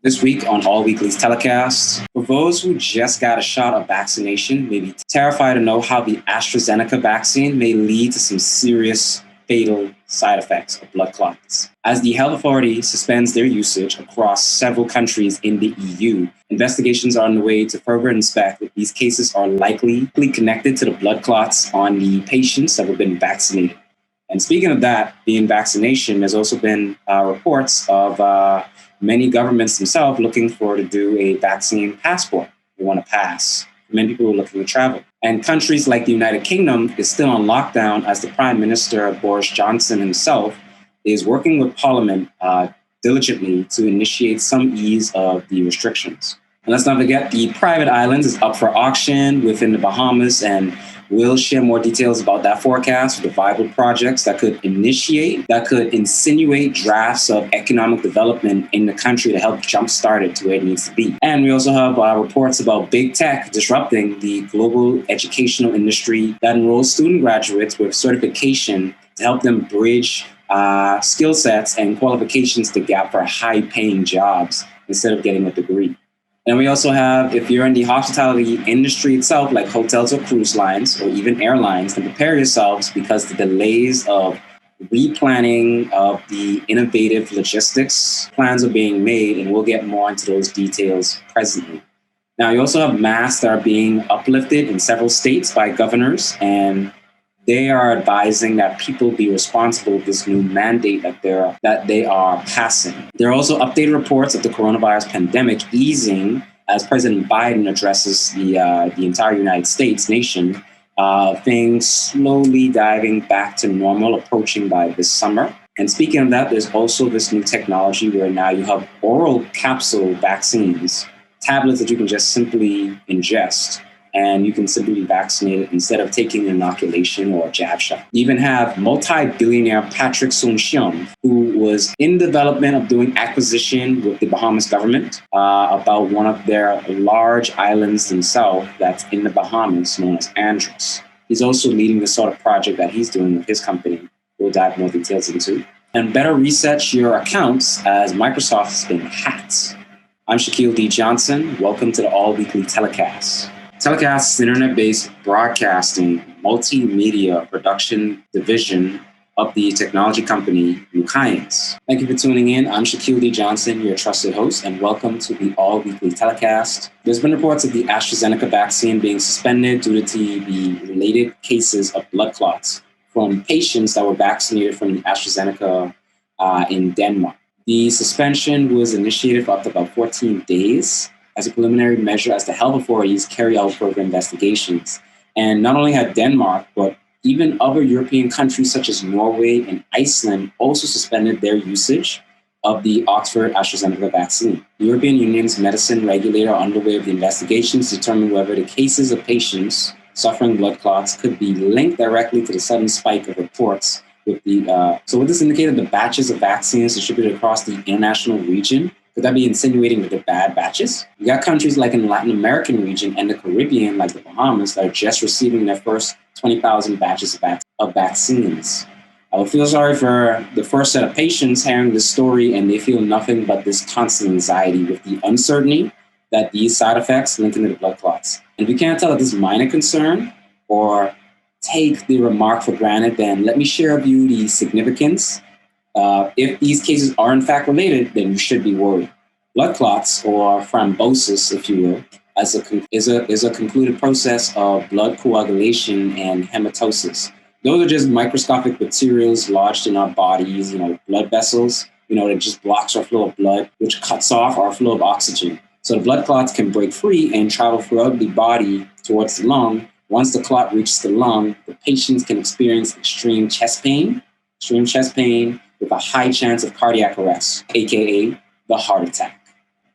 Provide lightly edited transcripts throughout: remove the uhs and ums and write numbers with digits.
This week on All Weekly's Telecast, for those who just got a shot of vaccination, may be terrified to know how the AstraZeneca vaccine may lead to some serious fatal side effects of blood clots. As the health authority suspends their usage across several countries in the EU, investigations are underway to further inspect if these cases are likely connected to the blood clots on the patients that have been vaccinated. And speaking of that, being vaccination, there's also been reports of many governments themselves looking to do a vaccine passport. They want to pass. Many people are looking to travel. And countries like the United Kingdom is still on lockdown as the Prime Minister, Boris Johnson himself, is working with Parliament diligently to initiate some ease of the restrictions. And let's not forget, the private islands is up for auction within the Bahamas, and we'll share more details about that forecast for the viable projects that could insinuate drafts of economic development in the country to help jumpstart it to where it needs to be. And we also have reports about big tech disrupting the global educational industry that enrolls student graduates with certification to help them bridge skill sets and qualifications to gap for high-paying jobs instead of getting a degree. And we also have, if you're in the hospitality industry itself, like hotels or cruise lines or even airlines, then prepare yourselves because the delays of replanning of the innovative logistics plans are being made, and we'll get more into those details presently. Now, you also have masks that are being uplifted in several states by governors, and they are advising that people be responsible with this new mandate that they are passing. There are also updated reports of the coronavirus pandemic easing as President Biden addresses the entire United States nation, things slowly diving back to normal, approaching by this summer. And speaking of that, there's also this new technology where now you have oral capsule vaccines, tablets that you can just simply ingest, and you can simply be vaccinated instead of taking an inoculation or a jab shot. You even have multi-billionaire Patrick Soon-Shiong, who was in development of doing acquisition with the Bahamas government about one of their large islands themselves that's in the Bahamas, known as Andros. He's also leading the sort of project that he's doing with his company. We'll dive more details into. And better research your accounts as Microsoft has been hacked. I'm Shaquille D. Johnson. Welcome to the All Weekly Telecast. Telecast is an internet-based broadcasting multimedia production division of the technology company Lukayans. Thank you for tuning in. I'm Shaquille D. Johnson, your trusted host, and welcome to the All Weekly Telecast. There's been reports of the AstraZeneca vaccine being suspended due to the related cases of blood clots from patients that were vaccinated from the AstraZeneca in Denmark. The suspension was initiated for up to about 14 days. As a preliminary measure as the health authorities carry out further investigations. And not only had Denmark, but even other European countries such as Norway and Iceland also suspended their usage of the Oxford AstraZeneca vaccine. The European Union's medicine regulator are underway with the investigations to determine whether the cases of patients suffering blood clots could be linked directly to the sudden spike of reports with so what this indicated, the batches of vaccines distributed across the international region. Could that be insinuating that they're bad batches? You got countries like in the Latin American region and the Caribbean, like the Bahamas, that are just receiving their first 20,000 batches of vaccines. I would feel sorry for the first set of patients hearing this story, and they feel nothing but this constant anxiety with the uncertainty that these side effects link into the blood clots. And if you can't tell that this is minor concern or take the remark for granted, then let me share with you the significance. If these cases are in fact related, then you should be worried. Blood clots, or thrombosis, if you will, is a concluded process of blood coagulation and hematosis. Those are just microscopic materials lodged in our bodies, blood vessels, that just blocks our flow of blood, which cuts off our flow of oxygen. So the blood clots can break free and travel throughout the body towards the lung. Once the clot reaches the lung, the patients can experience extreme chest pain with a high chance of cardiac arrest, aka the heart attack.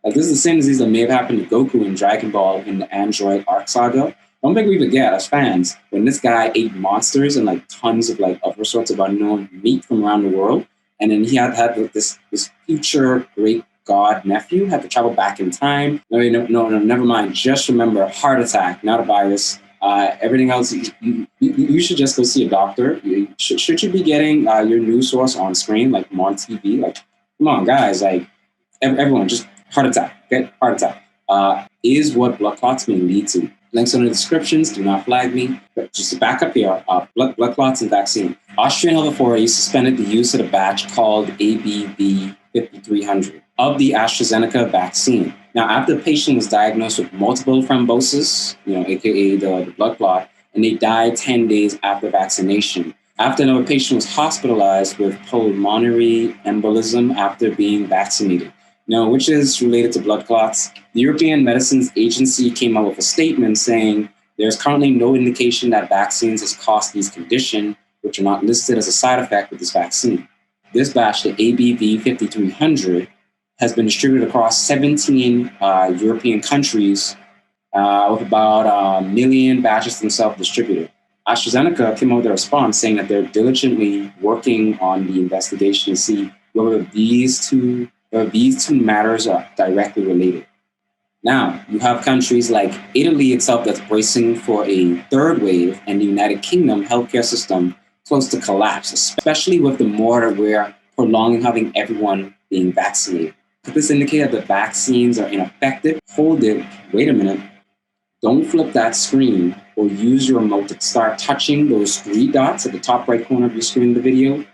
Like, this is the same disease that may have happened to Goku in Dragon Ball in the Android Arc Saga. Don't think we forget, as fans, when this guy ate monsters and tons of other sorts of unknown meat from around the world, and then he had this future great god nephew had to travel back in time. No, never mind. Just remember, heart attack, not a virus. Everything else, you should just go see a doctor. Should you be getting your news source on screen, more on TV? Come on, guys, everyone, just Heart attack, okay? Heart attack is what blood clots may lead to. Links in the descriptions, do not flag me. But just to back up here, blood clots and vaccine. Austrian health authorities suspended the use of the batch called ABV 5300 of the AstraZeneca vaccine. Now, after the patient was diagnosed with multiple thrombosis, aka the blood clot, and they died 10 days after vaccination. After another patient was hospitalized with pulmonary embolism after being vaccinated. Now, which is related to blood clots. The European Medicines Agency came out with a statement saying there's currently no indication that vaccines has caused these conditions, which are not listed as a side effect with this vaccine. This batch, the ABV 5300, has been distributed across 17 European countries with about 1 million batches themselves distributed. AstraZeneca came out with a response saying that they're diligently working on the investigation to see whether these two matters are directly related. Now, you have countries like Italy itself that's bracing for a third wave, and the United Kingdom healthcare system close to collapse, especially with the more that we're prolonging having everyone being vaccinated. Could this indicate that the vaccines are ineffective? Hold it, wait a minute. Don't flip that screen or use your remote to start touching those 3 dots at the top right corner of your screen in the video.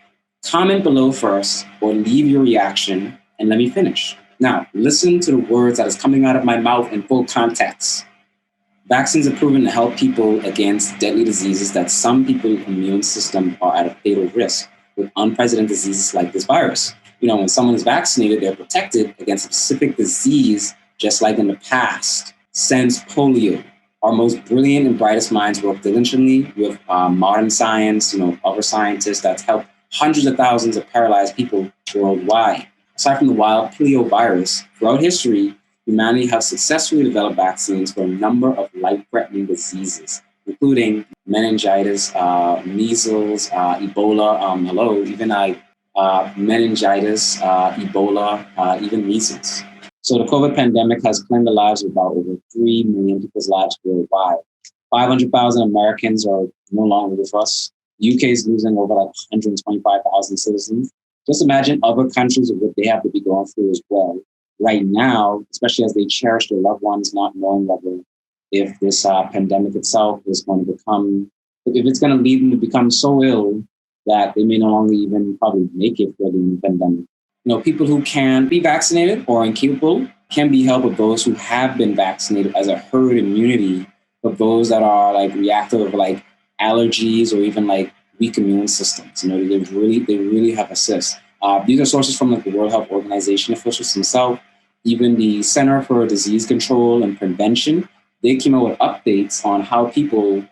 Comment below first or leave your reaction and let me finish. Now, listen to the words that is coming out of my mouth in full context. Vaccines are proven to help people against deadly diseases that some people's immune system are at a fatal risk with unprecedented diseases like this virus. When someone is vaccinated, they're protected against a specific disease, just like in the past. Since polio, our most brilliant and brightest minds work diligently with modern science, other scientists that's helped hundreds of thousands of paralyzed people worldwide. Aside from the wild polio virus, throughout history, humanity has successfully developed vaccines for a number of life-threatening diseases, including meningitis, measles, Ebola, meningitis, Ebola, even measles. So the COVID pandemic has claimed the lives of about over 3 million people's lives worldwide. 500,000 Americans are no longer with us. The UK is losing over 125,000 citizens. Just imagine other countries of what they have to be going through as well right now, especially as they cherish their loved ones, not knowing whether if this pandemic itself is going to become, if it's going to lead them to become so ill that they may no longer even probably make it through the pandemic. People who can be vaccinated or incapable can be helped with those who have been vaccinated as a herd immunity for those that are reactive of allergies or even weak immune systems. They really have assist. These are sources from the World Health Organization officials themselves, even the Center for Disease Control and Prevention. They came out with updates on how people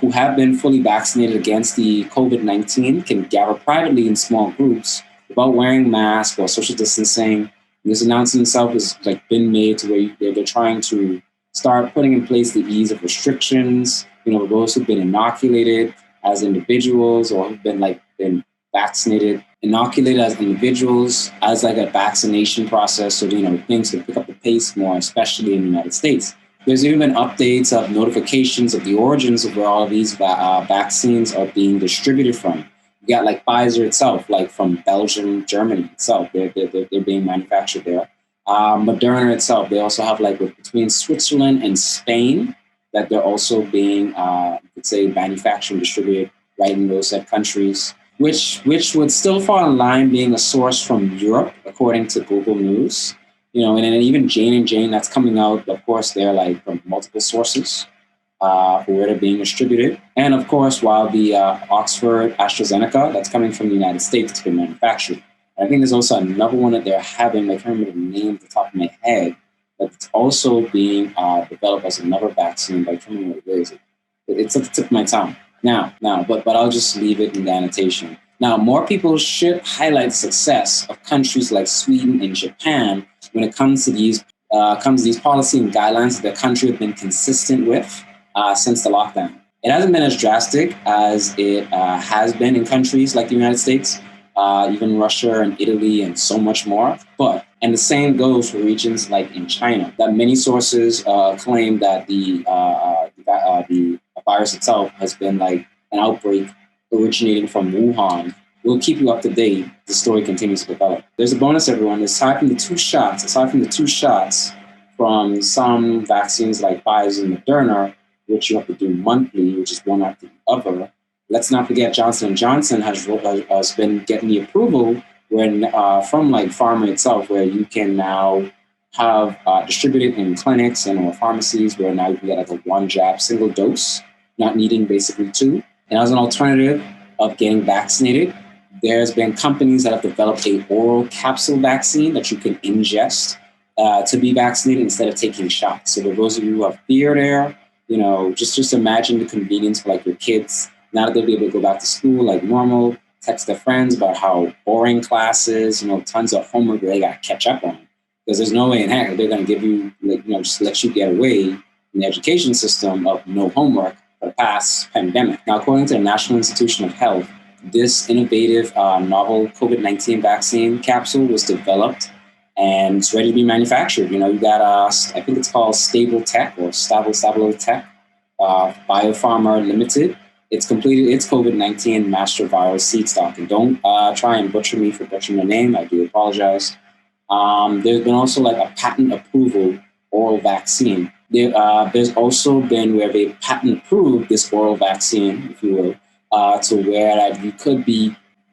who have been fully vaccinated against the COVID-19 can gather privately in small groups without wearing masks or social distancing. And this announcement itself has been made to where they're trying to start putting in place the ease of restrictions. Those who've been inoculated as individuals or who've been vaccinated, inoculated as individuals as a vaccination process. So things can pick up the pace more, especially in the United States. There's even been updates of notifications of the origins of where all of these vaccines are being distributed from. You got Pfizer itself, from Belgium, Germany itself. They're being manufactured there. Moderna itself, they also have between Switzerland and Spain that they're also being, manufactured and distributed right in those said countries, which would still fall in line being a source from Europe, according to Google News. And then even Jane & Jane that's coming out, of course, they're from multiple sources. For where they're being distributed. And of course, while the Oxford AstraZeneca, that's coming from the United States to be manufactured. I think there's also another one that they're having, I can't remember the name at the top of my head, that's also being developed as another vaccine, but I can't remember what it is. It's at the tip of my tongue. But I'll just leave it in the annotation. Now, more people should highlight the success of countries like Sweden and Japan when it comes to these policy and guidelines that the country have been consistent with since the lockdown. It hasn't been as drastic as it has been in countries like the United States, even Russia and Italy and so much more. And the same goes for regions like in China, that many sources claim that the virus itself has been an outbreak originating from Wuhan We'll keep you up to date. The story continues to develop. There's a bonus, everyone. Aside from the two shots from some vaccines like Pfizer and Moderna, which you have to do monthly, which is one after the other, let's not forget Johnson & Johnson has been getting the approval from like pharma itself, where you can now have distributed in clinics and or pharmacies, where now you can get like a one jab, single dose, not needing basically two. And as an alternative of getting vaccinated, there's been companies that have developed a oral capsule vaccine that you can ingest to be vaccinated instead of taking shots. So for those of you who have fear there, just imagine the convenience for like your kids. Now that they'll be able to go back to school like normal, text their friends about how boring classes, tons of homework that they got to catch up on. Because there's no way in heck that they're going to give you, just let you get away in the education system of no homework for the past pandemic. Now, according to the National Institution of Health, this innovative novel COVID-19 vaccine capsule was developed and it's ready to be manufactured. You got, I think it's called Stable Tech or Stable Tech, Biopharma Limited. It's completed its COVID-19 master viral seed stock. And don't try and butcher me for butchering the name. I do apologize. There's been also like a patent approval oral vaccine. There's also been where they patent approved this oral vaccine, if you will, to where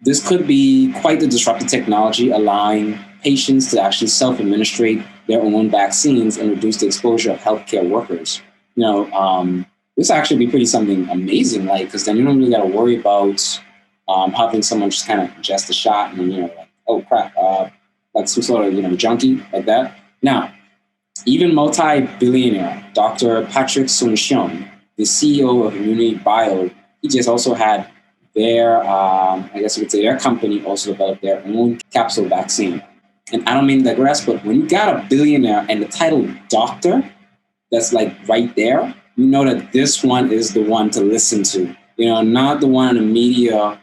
this could be quite the disruptive technology, allowing patients to actually self-administrate their own vaccines and reduce the exposure of healthcare workers. This actually be pretty something amazing, because then you don't really got to worry about having someone just kind of ingest a shot and then, like, oh crap, like some sort of, junkie like that. Now, even multi-billionaire Dr. Patrick Soon-Shiong, the CEO of Immunity Bio, he just also had their, I guess you could say their company also developed their own capsule vaccine. And I don't mean to digress, but when you got a billionaire and the title doctor, that's like right there, you know that this one is the one to listen to. Not the one in the media,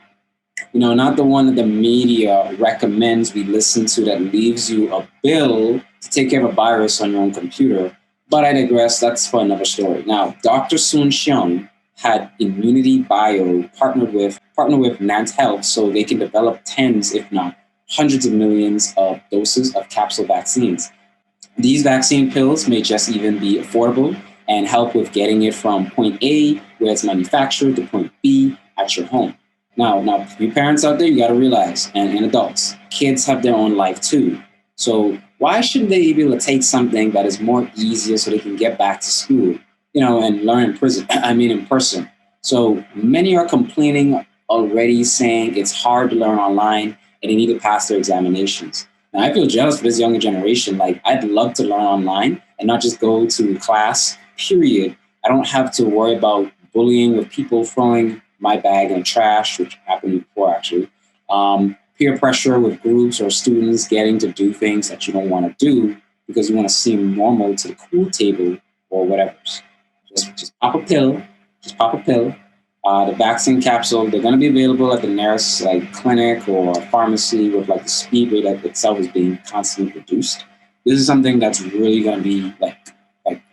not the one that the media recommends we listen to that leaves you a bill to take care of a virus on your own computer. But I digress, that's for another story. Now, Dr. Soon-Shiong had Immunity Bio partnered with Nant Health so they can develop tens, if not hundreds of millions of doses of capsule vaccines. These vaccine pills may just even be affordable and help with getting it from point A, where it's manufactured, to point B at your home. Now, you parents out there, you got to realize, and adults, kids have their own life too. So why shouldn't they be able to take something that is more easier so they can get back to school, and learn in person? So many are complaining already, saying it's hard to learn online and they need to pass their examinations. Now, I feel jealous for this younger generation. Like, I'd love to learn online and not just go to class, period. I don't have to worry about bullying with people throwing my bag in the trash, which happened before, actually. Peer pressure with groups or students getting to do things that you don't want to do because you want to seem normal to the cool table or whatever. Just pop a pill. The vaccine capsule, they're going to be available at the nearest clinic or pharmacy with the speed rate that itself is being constantly produced. This is something that's really going to be like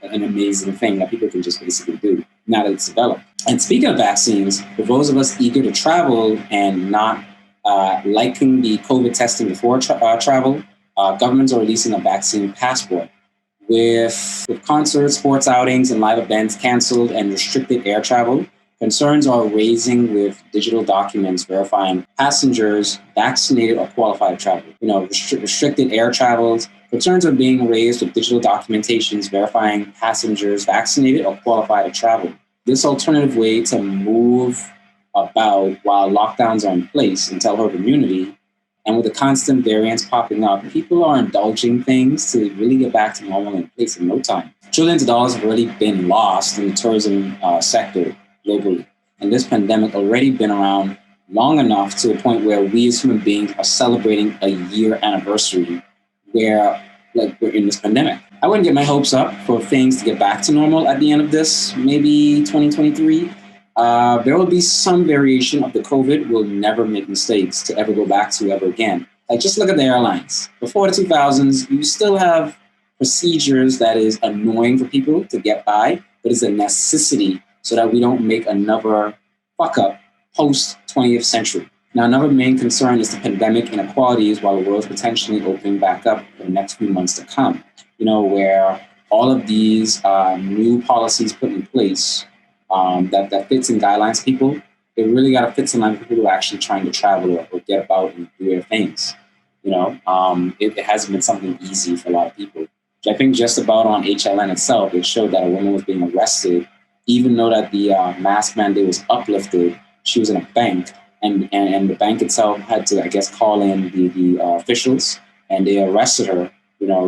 an amazing thing that people can just basically do now that it's developed. And speaking of vaccines, for those of us eager to travel and not liking the COVID testing before travel, governments are releasing a vaccine passport. With concerts, sports outings, and live events canceled and restricted air travel, concerns are raising with digital documents verifying passengers vaccinated or qualified to travel. Restricted air travels. Concerns are being raised with digital documentations verifying passengers vaccinated or qualified to travel. This alternative way to move about while lockdowns are in place until herd immunity, and with the constant variants popping up, people are indulging things to really get back to normal in place in no time. Trillions of dollars have already been lost in the tourism sector globally. And this pandemic already been around long enough to a point where we as human beings are celebrating a year anniversary where we're in this pandemic. I wouldn't get my hopes up for things to get back to normal at the end of this, maybe 2023. There will be some variation of the COVID. We'll never make mistakes to ever go back to ever again. Just look at the airlines. Before the 2000s, you still have procedures that is annoying for people to get by, but it's a necessity so that we don't make another fuck up post 20th century. Now, another main concern is the pandemic inequalities while the world's potentially opening back up in the next few months to come, where all of these new policies put in place that fits in guidelines people, it really got to fit in line with people who are actually trying to travel or get about and do their things. It hasn't been something easy for a lot of people. I think just about on HLN itself, it showed that a woman was being arrested, even though that the mask mandate was uplifted. She was in a bank, and the bank itself had to, I guess, call in the officials, and they arrested her,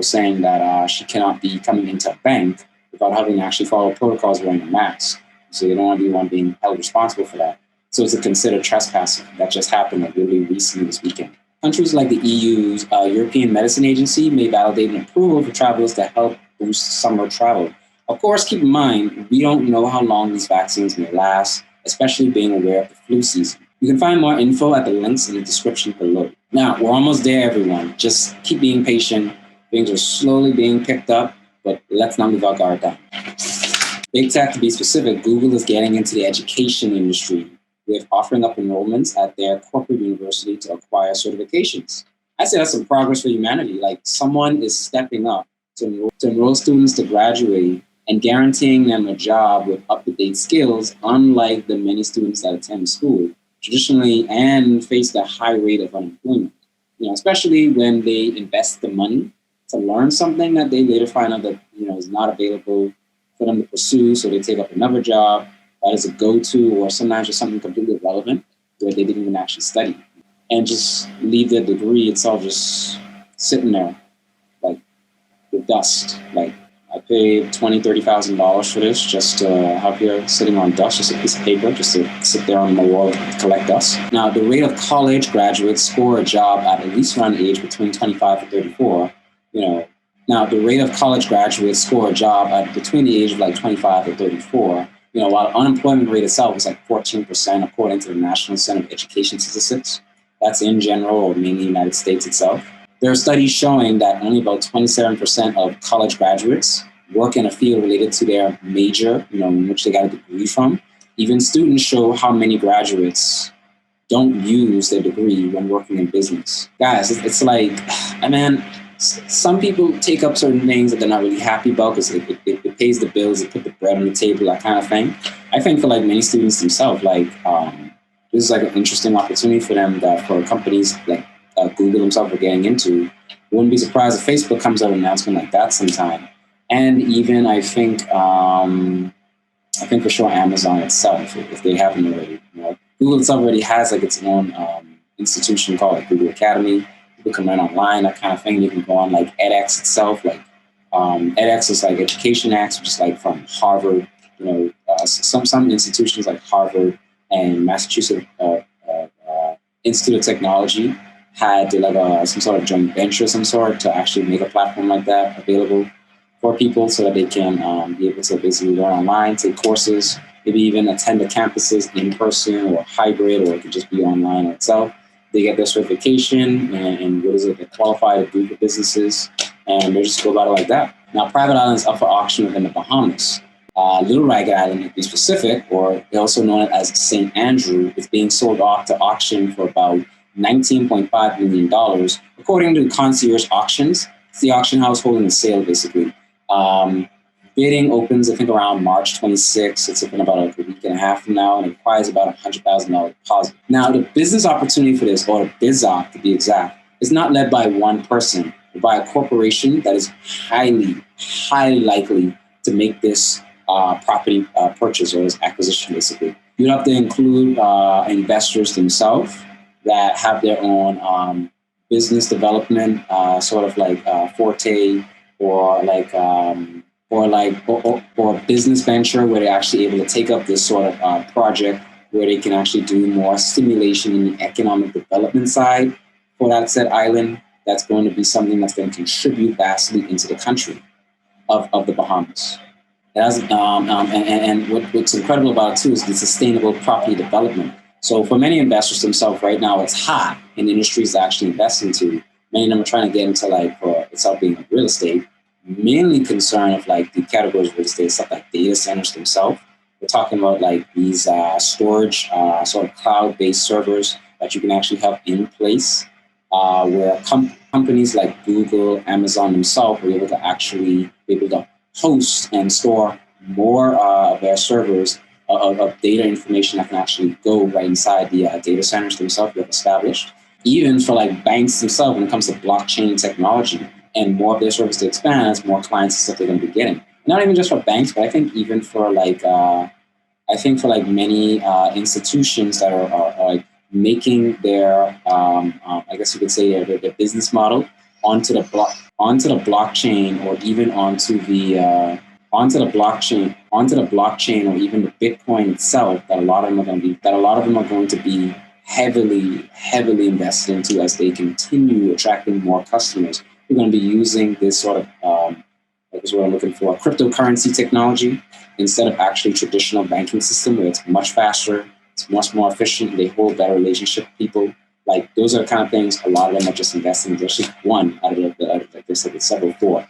saying that she cannot be coming into a bank without having to actually follow protocols wearing a mask. So you don't want to be one being held responsible for that. So it's a considered trespassing. That just happened really recently this weekend. Countries like the EU's European Medicine Agency may validate an approval for travelers to help boost summer travel. Of course, keep in mind, we don't know how long these vaccines may last, especially being aware of the flu season. You can find more info at the links in the description below. Now, we're almost there, everyone. Just keep being patient. Things are slowly being picked up, but let's not leave our guard down. Big tech, to be specific, Google is getting into the education industry with offering up enrollments at their corporate university to acquire certifications. I say that's some progress for humanity. Like, someone is stepping up to enroll students to graduate and guaranteeing them a job with up-to-date skills, unlike the many students that attend school traditionally and face the high rate of unemployment. Especially when they invest the money to learn something that they later find out that is not available for them to pursue, so they take up another job that is a go-to, or sometimes just something completely irrelevant where they didn't even actually study, and just leave their degree itself just sitting there like with dust. Like, I paid $20,000, $30,000 for this just to have here sitting on dust, just a piece of paper, just to sit there on the wall and collect dust. Now, the rate of college graduates score a job at least around the age between 25 and 34. Now the rate of college graduates score a job at between the age of like 25 and 34. While unemployment rate itself is like 14%, according to the National Center of Education Statistics. That's in general, or mainly the United States itself. There are studies showing that only about 27% of college graduates work in a field related to their major, in which they got a degree from. Even students show how many graduates don't use their degree when working in business. Guys, it's like, some people take up certain things that they're not really happy about because it pays the bills, it put the bread on the table, that kind of thing. I think for like many students themselves, this is like an interesting opportunity for them, that for companies like Google themselves are getting into. Wouldn't be surprised if Facebook comes out with an announcement like that sometime. And even I think for sure Amazon itself, if they haven't already. Google itself already has like its own institution called like Google Academy. People can learn online, that kind of thing. You can go on like edX itself. Like edX is like Education X, which is like from Harvard. Some institutions like Harvard and Massachusetts Institute of Technology had like some sort of joint venture of some sort to actually make a platform like that available for people so that they can be able to basically learn online, take courses, maybe even attend the campuses in person or hybrid, or it could just be online itself. They get their certification and what is it, they qualify to do for businesses, and they just go about it like that. Now, private islands up for auction within the Bahamas. Little Ragged Island, to be specific, or also known as St. Andrew, is being sold off to auction for about $19.5 million, according to Concierge Auctions. It's the auction house holding the sale, basically. Bidding opens, I think, around March 26th. It's open about like a week and a half from now, and it requires about a $100,000 deposit. Now, the business opportunity for this, or the BizOp to be exact, is not led by one person, but by a corporation that is highly likely to make this property purchase, or this acquisition, basically. You'd have to include investors themselves that have their own business development sort of like forte, or a business venture where they're actually able to take up this sort of project where they can actually do more stimulation in the economic development side for that said island. That's going to be something that's going to contribute vastly into the country of the Bahamas. And what's incredible about it too is the sustainable property development. So for many investors themselves right now, it's hot in the industries to actually invest into. Many of them are trying to get into for itself being like real estate, mainly concerned of like the categories of real estate, stuff like data centers themselves. We're talking about like these storage, sort of cloud-based servers that you can actually have in place where companies like Google, Amazon themselves were able to actually be able to host and store more of their servers of data information that can actually go right inside the data centers themselves they've established. Even for like banks themselves, when it comes to blockchain technology and more of their service to expand, as more clients and stuff they're going to be getting. Not even just for banks, but I think even for like many institutions that are like making their I guess you could say their business model onto the blockchain, or even onto the blockchain, or even the Bitcoin itself, that a lot of them are going to be heavily invested into as they continue attracting more customers. We're going to be using this sort of that is what I'm looking for, cryptocurrency technology instead of actually traditional banking system, where it's much faster, it's much more efficient, they hold better relationship with people. Like, those are the kind of things a lot of them are just investing in. There's just one out of like I said, several four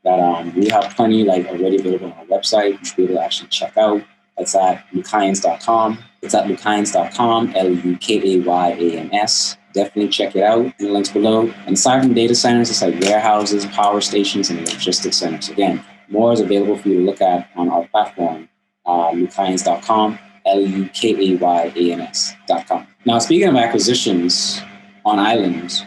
that we have plenty like already available on our website. You should be able to actually check out. It's at Lukayans.com. It's at Lukayans.com, Lukayans. Definitely check it out in the links below. And aside from data centers, it's like warehouses, power stations, and logistics centers. Again, more is available for you to look at on our platform, Lukayans.com, Lukayans.com. Now, speaking of acquisitions on islands,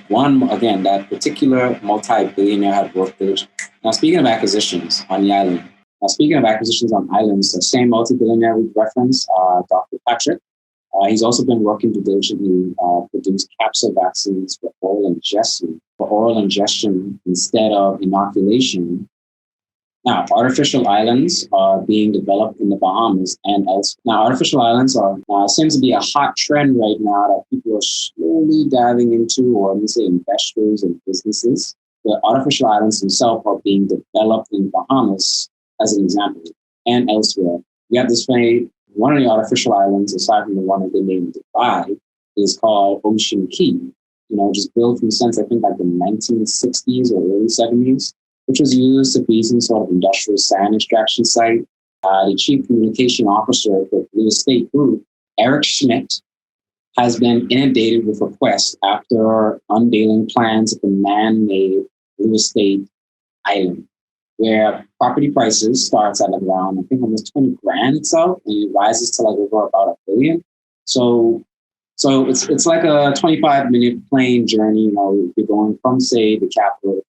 again, that particular multi-billionaire had worked diligently. Now, speaking of acquisitions on the island, the same multi-billionaire we referenced, Dr. Patrick, he's also been working to diligently produce capsule vaccines for oral ingestion instead of inoculation. Now, artificial islands are being developed in the Bahamas and elsewhere. Now, artificial islands seems to be a hot trend right now that people are slowly diving into, or let me say investors and businesses. The artificial islands themselves are being developed in the Bahamas, as an example, and elsewhere. We have this one of the artificial islands, aside from the one that they made in Dubai, is called Ocean Key. Just built from since I think like the 1960s or early 70s, which was used to be some sort of industrial sand extraction site. The chief communication officer for the real estate group, Eric Schmidt, has been inundated with requests after unveiling plans of the man-made real estate island, where property prices starts at around, I think, almost 20 grand itself, and it rises to like over about $1 billion. So it's like a 25-minute plane journey. If you're going from, say, the capital,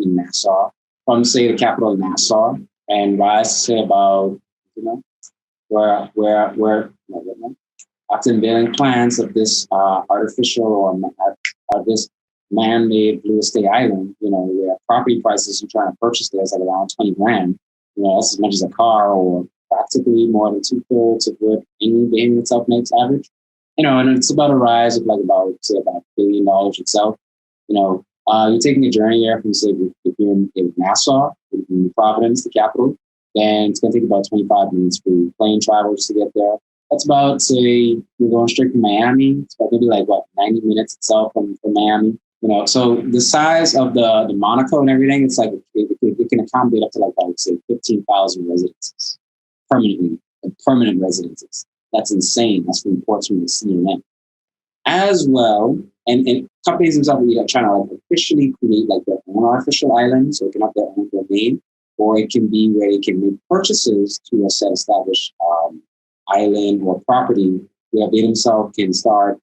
in Nassau, and rise to about, where after unveiling plans of this artificial or this man-made real estate island, where property prices you're trying to purchase there is like around 20 grand. That's as much as a car, or practically more than 2/3 of what any game itself makes average. And it's about a rise of like about $1 billion itself. You're taking a journey there from, say, if you're in Nassau, in Providence, the capital, then it's going to take about 25 minutes for plane travel just to get there. That's about, say, you're going straight from Miami. It's about maybe like 90 minutes itself from Miami. So the size of the Monaco and everything, it's like it can accommodate up to like, I would say, 15,000 residences permanent residences. That's insane. That's from reports from the CNN. As well, and companies themselves are trying to like officially create like their own artificial island, so it can have their own domain, or it can be where they can make purchases to a set established island or property where they themselves can start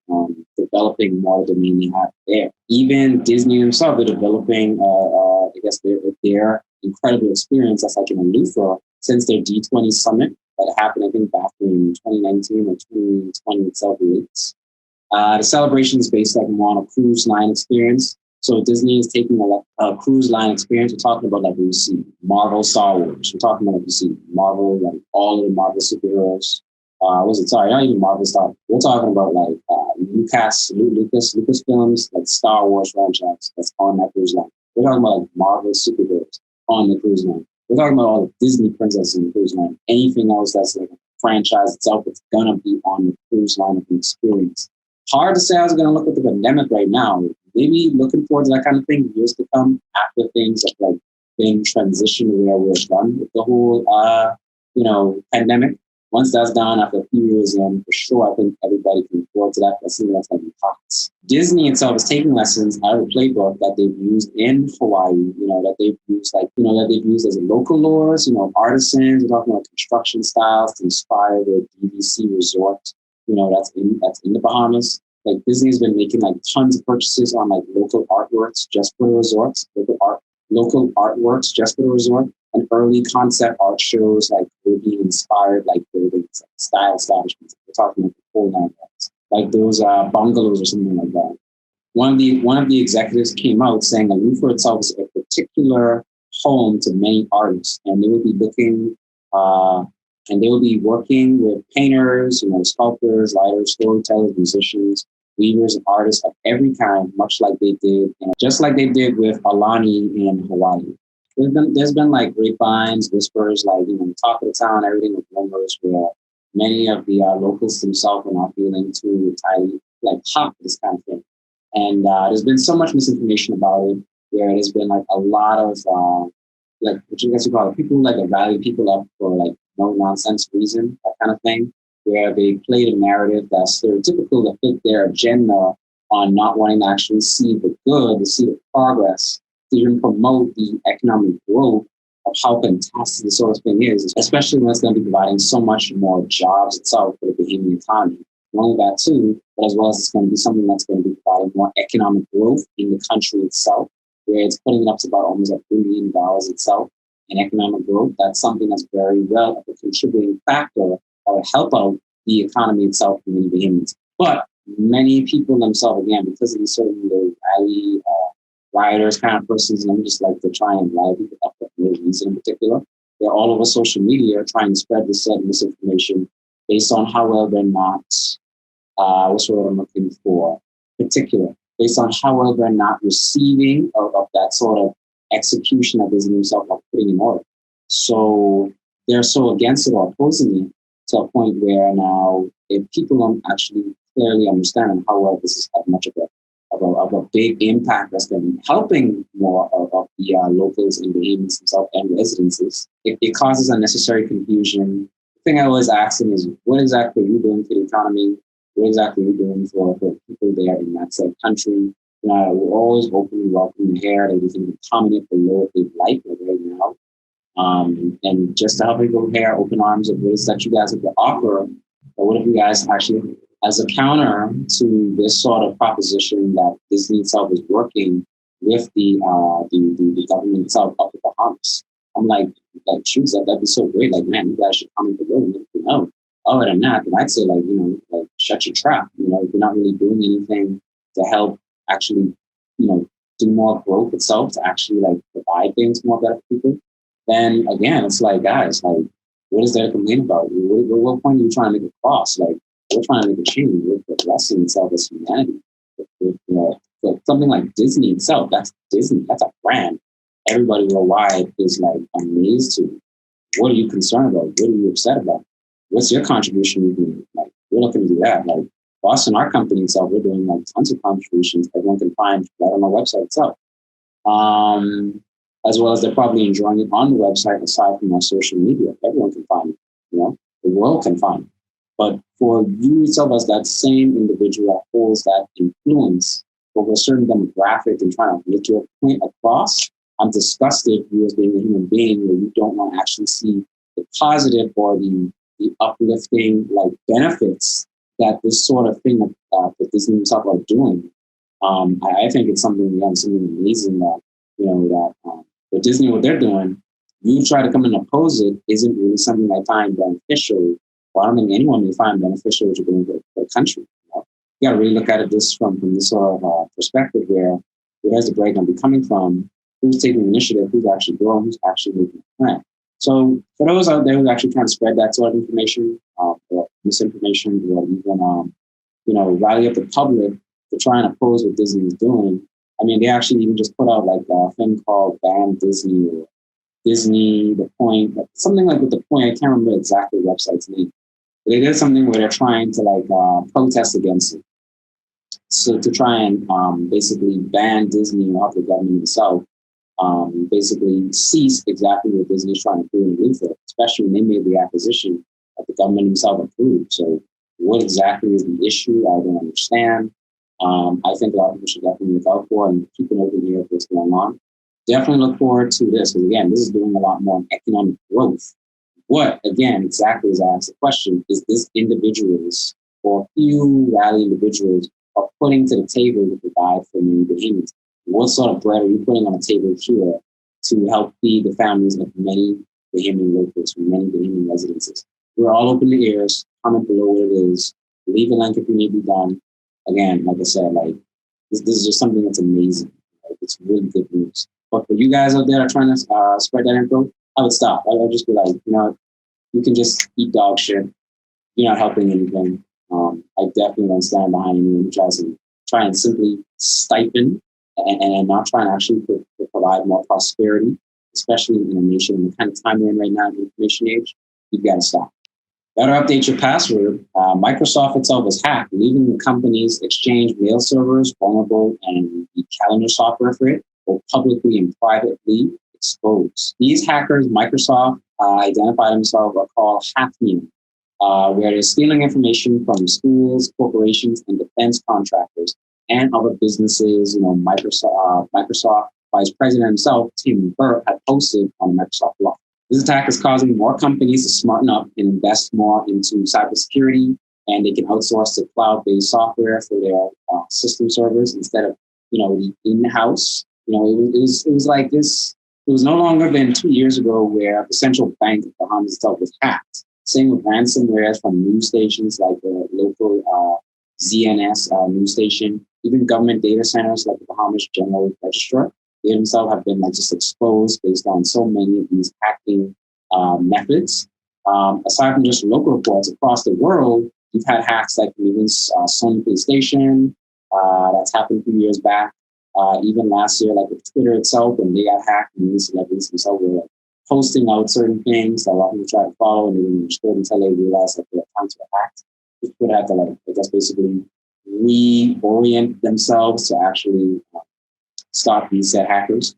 developing more domain they have there. Even Disney themselves are developing, I guess, their incredible experience that's like in Alufa since their D20 summit that happened, I think, back in 2019 or 2020 itself. The celebration is based like more on a cruise line experience. So Disney is taking a cruise line experience. We're talking about like we see Marvel, Star Wars. We're talking about like we see Marvel, like all of the Marvel superheroes. Not even Marvel Star. We're talking about like Lucasfilms, like Star Wars franchise that's on that cruise line. We're talking about like Marvel superheroes on the cruise line. We're talking about all the Disney princesses in the cruise line. Anything else that's like a franchise itself, it's gonna be on the cruise line of an experience. Hard to say how it's gonna look with the pandemic right now. Maybe looking forward to that kind of thing years to come after things have like been transitioned where we're done with the whole pandemic. Once that's done, after a few years in, for sure, I think everybody can afford to that. That's something that's going to be pockets. Disney itself is taking lessons out of the playbook that they've used in Hawaii, that they've used that they've used as local lures, artisans, we're talking about construction styles to inspire their DVC resort, that's in the Bahamas. Like Disney's been making like tons of purchases on like local artworks just for the resorts, local artworks just for the resort, and early concept art shows like were being inspired like buildings, like style establishments. We're talking like the full line, like those bungalows or something like that. One of the executives came out saying that Lufa itself is a particular home to many artists, and they would be looking and they will be working with painters, sculptors, writers, storytellers, musicians, weavers, and artists of every kind, much like they did, just like they did with Alani in Hawaii. There's been like grapevines, whispers, like, talk of the town, everything with rumors where many of the locals themselves are not feeling too entirely like hot for this kind of thing. And there's been so much misinformation about it, where there's been like a lot of like, what you guys would call it, people like value people up for like no nonsense reason, that kind of thing, where they played a narrative that's stereotypical to fit their agenda on not wanting to actually see the good, to see the progress, to even promote the economic growth of how fantastic this sort of thing is, especially when it's going to be providing so much more jobs itself for the Bahamian economy. Not only that too, but as well as it's going to be something that's going to be providing more economic growth in the country itself, where it's putting it up to about almost $1 billion itself in economic growth. That's something that's very well a contributing factor that would help out the economy itself for many Bahamians. But many people themselves, again, because of these certain little rally rioters kind of persons, and I'm just like to try and rile people up for no reason in particular. They're all over social media trying to spread this misinformation based on how well they're not, what's the word I'm looking for, particular, based on how well they're not receiving of that sort of execution that Disney himself are putting in order. So they're so against it or opposing it to a point where now if people don't actually clearly understand how well this is much of a big impact that's going to be helping more of the locals and Bahamians themselves and residences, it causes unnecessary confusion. The thing I always ask them is, what exactly are you doing for the economy? What exactly are you doing for people there in that said country? We're always openly welcoming here. They can comment below if they like it right now. And just to help people here, open arms of what is that you guys have to offer. Or what if you guys actually, as a counter to this sort of proposition that Disney itself is working with the government itself up the Bahamas? I'm like, shoot, that'd be so great. Like, man, you guys should comment below and let me know. Other than that, then I'd say like shut your trap. If you're not really doing anything to help actually, do more growth itself, to actually like provide things more better for people, then again, it's like, guys, like, what is there to complain about? What point are you trying to make a cross? Like, we're trying to make a change. We're blessing itself as humanity. So something like Disney itself, that's Disney. That's a brand. Everybody worldwide is like amazed to. What are you concerned about? What are you upset about? What's your contribution? Like, we're looking to do that. Like, us and our company itself, we're doing like tons of contributions everyone can find right on our website itself. As well as they're probably enjoying it on the website aside from our social media. Everyone can find it, the world can find it. But for you itself as that same individual that holds that influence over a certain demographic and trying to get your point across, I'm disgusted you as being a human being where you don't want to actually see the positive or the uplifting like benefits that this sort of thing that Disney himself are doing. I think it's something amazing that, with Disney, what they're doing, you try to come and oppose it isn't really something I find beneficial. Or I don't think anyone may find beneficial what you're doing for the country. You got to really look at it from this sort of perspective where has the break going to be coming from, who's taking the initiative, who's actually growing, who's actually making a plan. So for those out there who's actually trying to spread that sort of information, or misinformation, or even, rally up the public to try and oppose what Disney is doing. I mean, they actually even just put out like a thing called Ban Disney or Disney, The Point, something like with The Point. I can't remember exactly the website's name. But they did something where they're trying to like protest against it. So to try and basically ban Disney or help the government itself basically cease exactly what Disney's trying to do in Luther, especially when they made the acquisition that the government himself approved. So what exactly is the issue? I don't understand. I think a lot of people should definitely look out for and keep an open ear of what's going on. Definitely look forward to this, because again, this is doing a lot more economic growth. What, again, exactly as I asked the question, is this individuals or a few rally individuals are putting to the table to provide for many Bahamians? What sort of bread are you putting on the table here to help feed the families of many Bahamian locals, from many Bahamian residences? We're all open to ears. Comment below what it is. Leave a link if you need to be done. Again, like I said, like this is just something that's amazing. Like, it's really good news. But for you guys out there that are trying to spread that info, I would stop. I would just be like, you can just eat dog shit. You're not helping anything. I definitely don't stand behind anyone who tries to try and simply stipend and not try and actually provide more prosperity, especially in a nation in the kind of time we're in right now, in the information age. You've got to stop. Better update your password. Microsoft itself was hacked, leaving the company's Exchange mail servers vulnerable, and the calendar software for it, both publicly and privately, exposed. These hackers, Microsoft identified themselves, are called hackmen, where they're stealing information from schools, corporations, and defense contractors and other businesses. Microsoft Vice President himself, Tim Burke, had posted on Microsoft blog. This attack is causing more companies to smarten up and invest more into cybersecurity, and they can outsource to cloud-based software for their system servers instead of, the in-house. It was like this. It was no longer than 2 years ago where the central bank of Bahamas itself was hacked. Same with ransomware from news stations like the local ZNS news station, even government data centers like the Bahamas General Registrar. They themselves have been just exposed based on so many of these hacking methods. Aside from just local reports across the world, you've had hacks like even Sony PlayStation, that's happened a few years back. Even last year, like with Twitter itself, when they got hacked, and these celebrities themselves were posting out certain things that a lot of people try to follow, and they didn't understand until they realized that their accounts were hacked. Twitter had to basically reorient themselves to actually stop these said hackers.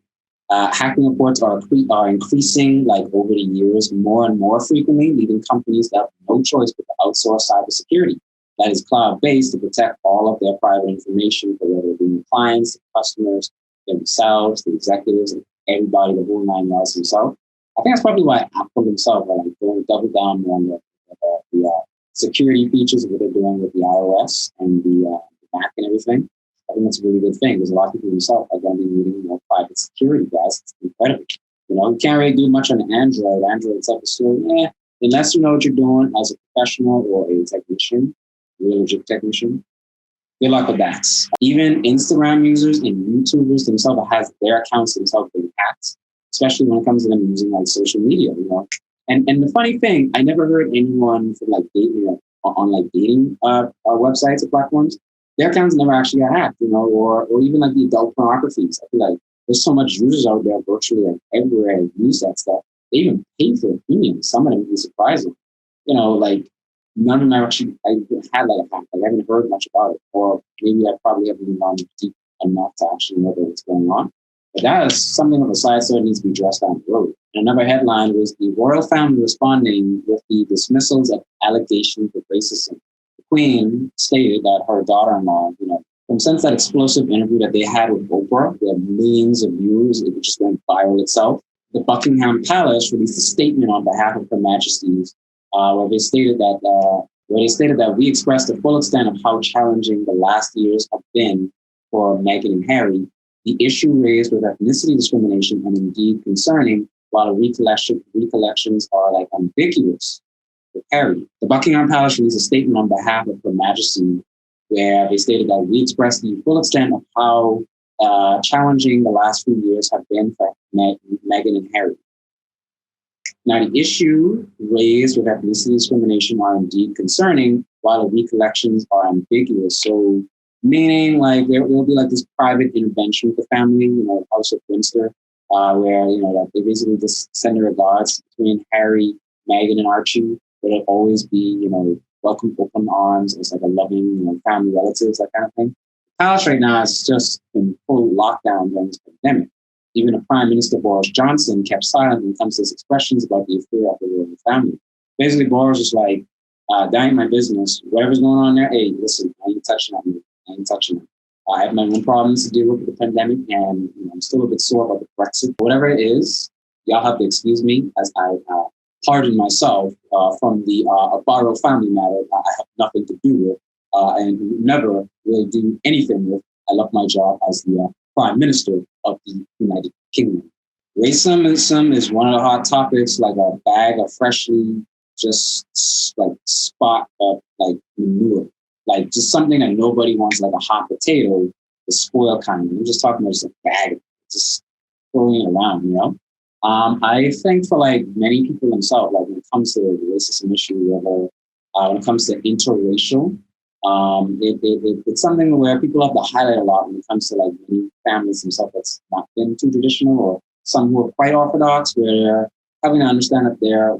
Hacking reports are increasing over the years more and more frequently, leaving companies that have no choice but to outsource cybersecurity that is cloud-based to protect all of their private information, for whether it be clients, the customers, themselves, the executives, and everybody, the whole nine yards themselves. I think that's probably why Apple themselves are going to double down on the security features of what they're doing with the iOS and the Mac and everything. I think that's a really good thing, because a lot of people themselves are going to be needing more private security, guys. It's incredible. You can't really do much on Android. Android itself is still, unless you know what you're doing as a professional or a technician, real legit technician. Good luck with that. Even Instagram users and YouTubers themselves have their accounts themselves being hacked, especially when it comes to them using social media. And the funny thing, I never heard anyone from dating on dating websites or platforms. Their accounts never actually got hacked, or even the adult pornographies. I feel like there's so much users out there virtually everywhere who use that stuff. They even pay for it premium. Some of them can be surprising. None of them actually had a hack. I haven't heard much about it, or maybe I probably haven't been on deep enough to actually know what's going on. But that is something of a side story that needs to be addressed down the road. And another headline was the royal family responding with the dismissals of allegations of racism. The Queen stated that her daughter-in-law, since that explosive interview that they had with Oprah, they had millions of views, it just went viral itself. The Buckingham Palace released a statement on behalf of Her Majesty's, where they stated that we expressed the full extent of how challenging the last years have been for Meghan and Harry. The issue raised with ethnicity discrimination and indeed concerning, while the recollections are ambiguous with Harry. The Buckingham Palace released a statement on behalf of Her Majesty, where they stated that we expressed the full extent of how challenging the last few years have been for Meghan and Harry. Now, the issue raised with ethnicity discrimination are indeed concerning, while the recollections are ambiguous. So, meaning there will be this private intervention with the family, House of Windsor, where that they basically just send their regards between Harry, Meghan, and Archie. It'll always be welcome open arms. It's a loving family, relatives, that kind of thing. The palace right now is just in full lockdown during this pandemic. Even the Prime Minister Boris Johnson kept silent when it comes to his expressions about the affair of the royal family. Basically, Boris was like, that ain't my business. Whatever's going on there, hey, listen, I ain't touching that. I ain't touching it. I have my own problems to deal with the pandemic, and I'm still a bit sore about the Brexit. Whatever it is, y'all have to excuse me as I pardon myself from the Barrow family matter. I have nothing to do with and never will do anything with. I love my job as the Prime Minister of the United Kingdom. Racism is one of the hot topics, like a bag of freshly just like spot of like manure. Like just something that nobody wants, like a hot potato, the spoiled kind. I'm just talking about just a bag of just throwing it around, I think for like many people themselves, like when it comes to the racism issue, whether when it comes to interracial, it's something where people have to highlight a lot when it comes to like many families themselves that's not been too traditional, or some who are quite orthodox, where they're having to understand that they're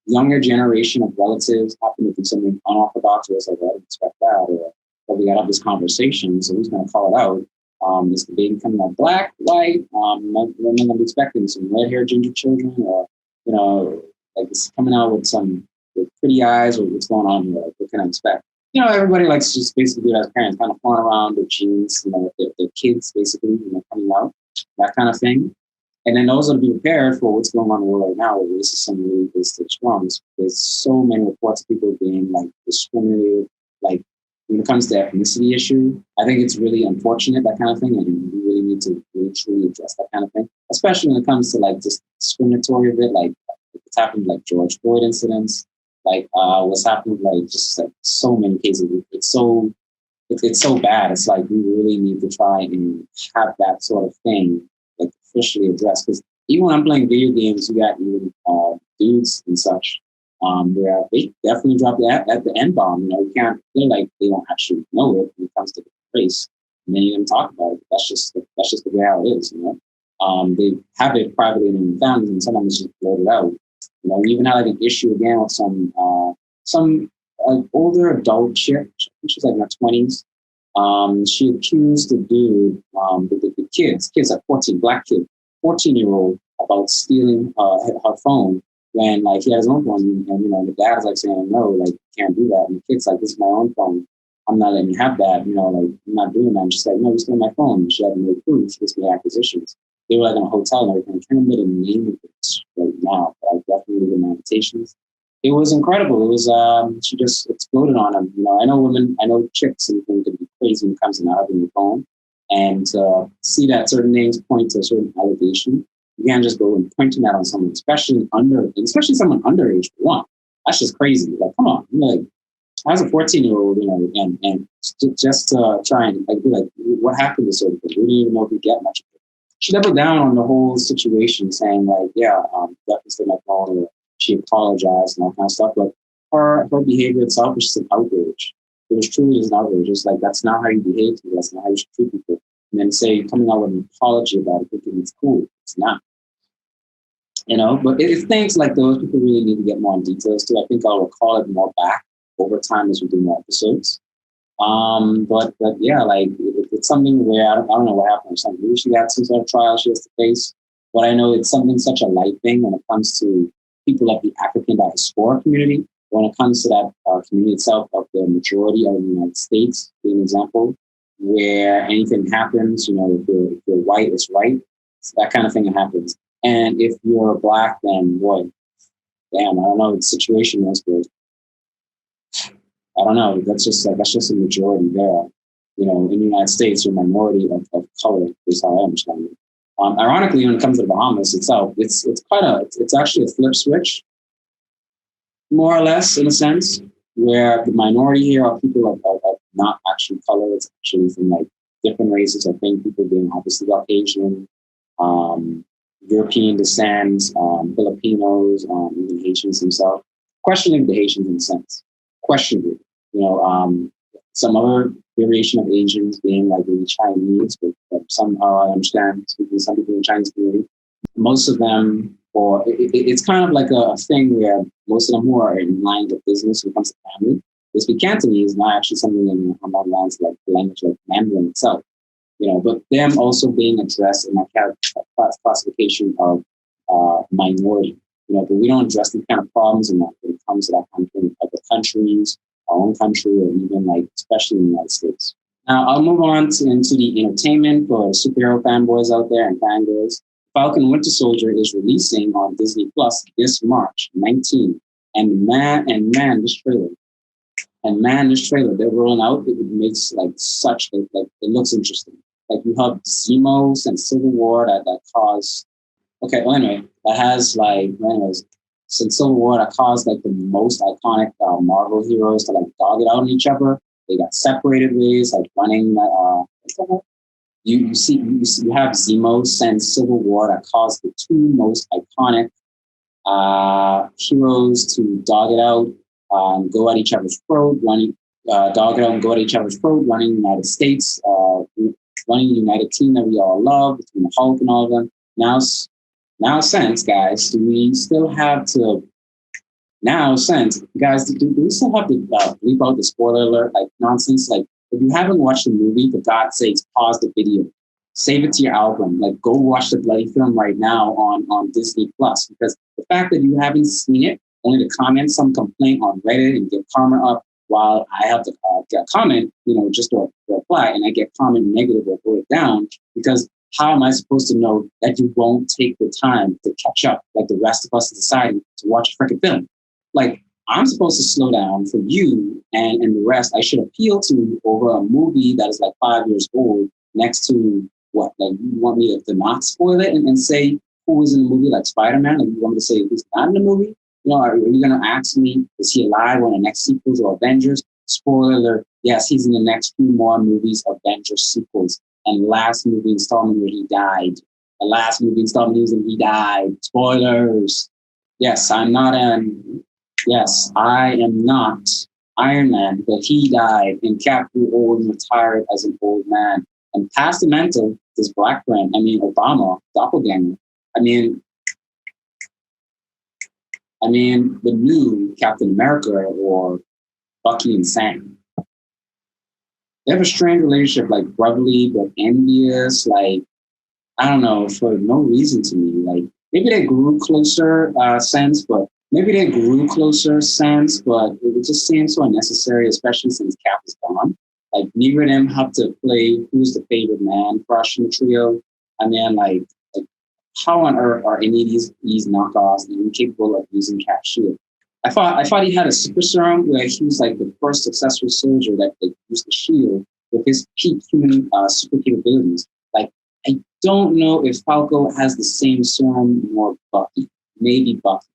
younger generation of relatives happen to do something unorthodox, or it's like, I didn't expect that, or we got to have this conversation, so who's going to call it out? Is the baby coming out black, white? I'm expecting some red-haired ginger children, or like it's coming out with some with pretty eyes, or what's going on here? Like, what can I expect? Everybody likes to just basically do it as parents, kind of flying around their genes, with their kids basically, coming out, that kind of thing. And then also to be prepared for what's going on in the world right now, where racism really is still strong. There's so many reports of people being like discriminated, like when it comes to ethnicity issue. I think it's really unfortunate, that kind of thing, and we really need to really truly address that kind of thing, especially when it comes to like just discriminatory of it, like what's happened, like George Floyd incidents, like what's happened, like just like so many cases. It's so bad. It's like we really need to try and have that sort of thing like officially addressed, because even when I'm playing video games, you got even dudes and such where they definitely drop that at the N bomb. You can't feel like they don't actually know it when it comes to the race, and then you can talk about it. That's just the way how it is. They have it privately in their families, and sometimes it's just blurted out. We even had like an issue again with some older adult chick. She's like in her 20s. She accused the dude, the kids at 14, black kid, 14-year-old, about stealing her phone when like he had his own phone, and the dad's like saying no, like you can't do that, and the kid's like, this is my own phone, I'm not letting you have that, like I'm not doing that. And she's like, no, you stole my phone. And she had no proof. She just made acquisitions. They were like in a hotel and everything. I can't remember the name of it right now, but I definitely did my invitations. It was incredible. It was she just exploded on him. I know chicks and things can be crazy when it comes to not having your phone, and see that certain names point to a certain allegation. You can't just go and pointing that on someone, especially someone underage for one. That's just crazy. Like, come on, like as a 14-year-old, and just try and like be like, what happened to certain things? We didn't even know if we get much of it. She doubled down on the whole situation, saying like, yeah, definitely stole my phone, or she apologized and all kind of stuff. But her behavior itself was just an outrage. It was truly just an outrage. It's like, that's not how you behave to me. That's not how you should treat people. And then coming out with an apology about it, thinking it's cool. It's not. But if things like those, people really need to get more in details too. I think I'll recall it more back over time as we do more episodes. But yeah, like it's something where I don't know what happened or something. Maybe she got some sort of trial she has to face. But I know it's something such a light thing when it comes to people of the African diaspora community. When it comes to that community itself, of the majority of the United States, being an example, where anything happens, if you're white, it's right. It's that kind of thing that happens. And if you're black, then boy, damn, I don't know what the situation is, but I don't know. That's just a majority there. In the United States, you're a minority of color, is how I understand it. Ironically, when it comes to the Bahamas itself, it's actually a flip switch, more or less, in a sense, where the minority here are people of not actually color. It's actually from like different races. I think people being obviously Caucasian, European descent, Filipinos, even Haitians themselves. Questioning the Haitians in a sense. Questionably. Some other variation of Asians being like maybe Chinese, but somehow I understand speaking to some people in the Chinese community. Most of them, or it's kind of like a thing where most of them who are in line with business when it comes to family, they speak Cantonese, not actually something in Hmong lands like the language like Mandarin itself. But them also being addressed in that classification of minority. but we don't address these kind of problems enough when it comes to that kind of thing. Other countries, our own country, or even like, especially in the United States. Now, I'll move on into the entertainment for superhero fanboys out there and fangirls. Falcon Winter Soldier is releasing on Disney Plus this March 19th. And man, this trailer. They're rolling out. It makes like it looks interesting. Like you have Zemo and Civil War that caused. Okay, well anyway, that has since Civil War that caused like the most iconic Marvel heroes to like dog it out on each other. They got separated ways, like running. You have Zemo send Civil War that caused the two most iconic heroes to dog it out, go at each other's throat, running running the United States, running the United team that we all love, between the Hulk and all of them. Now, guys, do we still have to bleep out the spoiler alert like nonsense? Like, if you haven't watched the movie, for God's sakes, pause the video. Save it to your album. Like, go watch the bloody film right now on Disney Plus. Because the fact that you haven't seen it, only to comment some complaint on Reddit and get karma up, while I have to get a comment, just to reply, and I get comment negative or vote it down, because how am I supposed to know that you won't take the time to catch up like the rest of us in society to watch a freaking film? Like, I'm supposed to slow down for you and the rest. I should appeal to over a movie that is like 5 years old next to what? Like, you want me to not spoil it and say who is in the movie, like Spider-Man? Like, you want me to say who's not in the movie? Are you going to ask me, is he alive on the next sequels or Avengers? Spoiler alert, yes, he's in the next few more movies, Avengers sequels. And last movie installment where he died. The last movie installment he died. Spoilers. Yes, I am not Iron Man, but he died and Cap grew old and retired as an old man. And past the mental, this black friend, Obama, doppelganger. The new Captain America or Bucky and Sam. They have a strange relationship, like brotherly but envious, like, I don't know, for no reason to me. Like, maybe they grew closer sense, but it just seems so unnecessary, especially since Cap is gone. Like, neither of them have to play who's the favorite man crush in the trio. Like, how on earth are any of these knockoffs even capable of using Cap's shield? I thought he had a super serum where he was like the first successful soldier that used the shield with his peak human super capabilities. Like, I don't know if Falco has the same serum or Bucky. Maybe Bucky.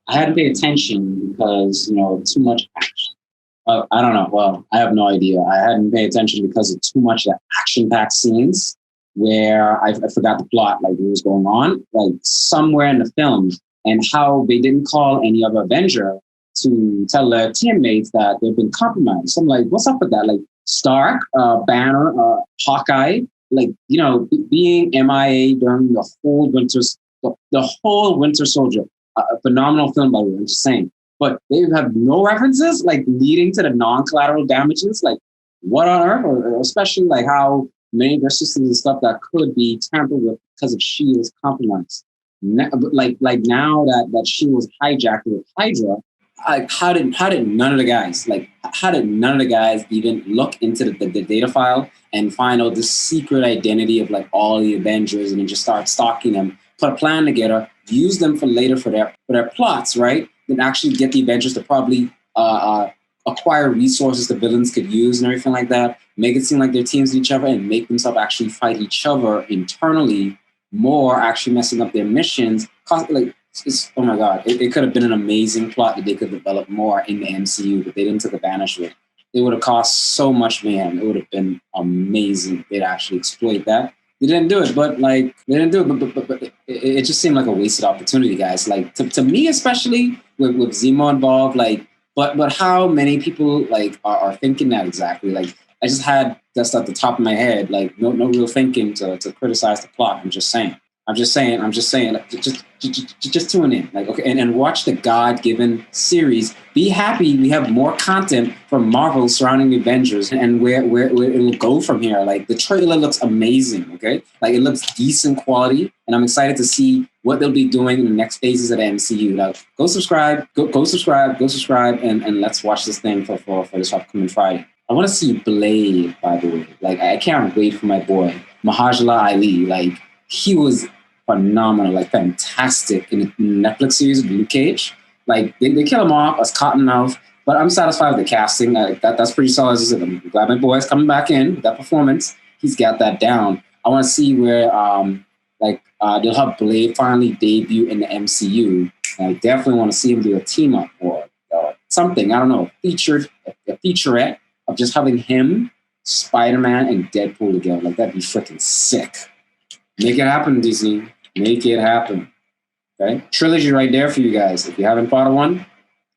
I had to pay attention because, too much action. I don't know. Well, I have no idea. I hadn't paid attention because of too much action-packed scenes where I forgot the plot, like what was going on, like somewhere in the film, and how they didn't call any other Avenger to tell their teammates that they've been compromised. So I'm like, what's up with that? Like Stark, Banner, Hawkeye, like, being MIA during the whole Winter Soldier. A phenomenal film, by the way, I'm just saying. But they have no references, like, leading to the non-collateral damages. Like, what on earth? Or especially, like, how many of their systems and stuff that could be tampered with because of S.H.I.E.L.D.'s compromise. Like now that S.H.I.E.L.D. was hijacked with Hydra, how did none of the guys even look into the data file and find out the secret identity of like all the Avengers and then just start stalking them, put a plan together, use them for later for their plots, right? Then actually get the Avengers to probably acquire resources the villains could use and everything like that, make it seem like they're teams with each other and make themselves actually fight each other internally more, actually messing up their missions. Oh my God, it could have been an amazing plot that they could develop more in the MCU, but they didn't take advantage of it. It would have cost so much, man. It would have been amazing if they'd actually exploit that. They didn't do it, but it just seemed like a wasted opportunity, guys. Like, to me, especially with Zemo involved, like, but how many people like are thinking that exactly? Like, I just had just at the top of my head, like, no real thinking to criticize the plot. I'm just saying. I'm just saying, like, just tune in, like, okay, and watch the God-given series. Be happy we have more content from Marvel surrounding the Avengers and where it'll go from here. Like, the trailer looks amazing, okay? Like, it looks decent quality, and I'm excited to see what they'll be doing in the next phases of the MCU. Now, go subscribe, and let's watch this thing for this upcoming Friday. I want to see Blade, by the way. Like, I can't wait for my boy, Mahershala Ali. Like, he was phenomenal, like fantastic in the Netflix series Lukayans. Like they kill him off as Cottonmouth, but I'm satisfied with the casting. That's pretty solid. I'm glad my boy's coming back in with that performance. He's got that down. I want to see where they'll have Blade finally debut in the MCU. And I definitely want to see him do a team up or something. I don't know, a featurette of just having him, Spider-Man, and Deadpool together. Like, that'd be freaking sick. Make it happen, Disney. Make it happen. Okay? Trilogy right there for you guys. If you haven't thought of one,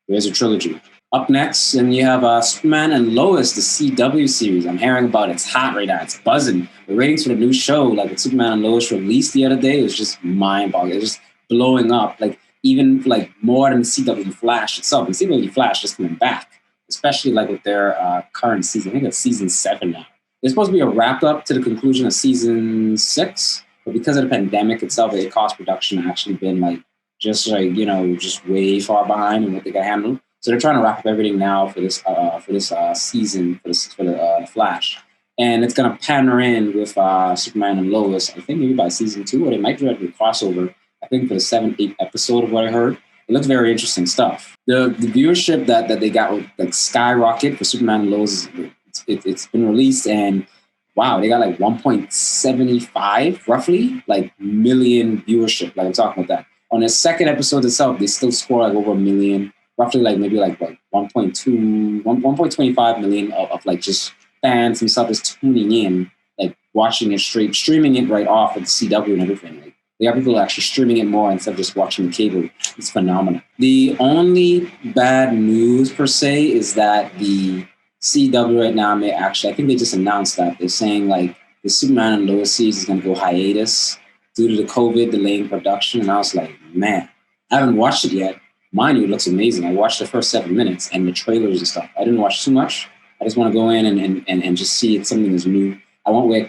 there's a trilogy. Up next, and you have Superman and Lois, the CW series. I'm hearing about it. It's hot right now. It's buzzing. The ratings for the new show, like with Superman and Lois released the other day, it was just mind-boggling. It was just blowing up. Like, even like more than CW Flash itself. And CW Flash is coming back, especially like with their current season. I think it's season 7 now. There's supposed to be a wrap-up to the conclusion of season 6. But because of the pandemic itself, the cost production actually been just way far behind in what they got handled. So they're trying to wrap up everything now for this season for the Flash, and it's gonna pander in with Superman and Lois. I think maybe by season 2, or they might do a crossover. I think for the 7th, 8th episode of what I heard. It looks very interesting stuff. The viewership that they got would like skyrocket for Superman and Lois. It's been released and. Wow, they got like 1.75 roughly, like million viewership. Like I'm talking about that. On the second episode itself, they still score like over a million, roughly like maybe like 1.25 million of like just fans themselves just tuning in, like watching it streaming it right off of the CW and everything. Like they have people actually streaming it more instead of just watching the cable. It's phenomenal. The only bad news per se is that the CW right now may actually, I think they just announced that. They're saying like the Superman and Lois series is going to go hiatus due to the COVID delaying production. And I was like, man, I haven't watched it yet. Mind you, it looks amazing. I watched the first 7 minutes and the trailers and stuff. I didn't watch too much. I just want to go in and just see it's something that's new. I want where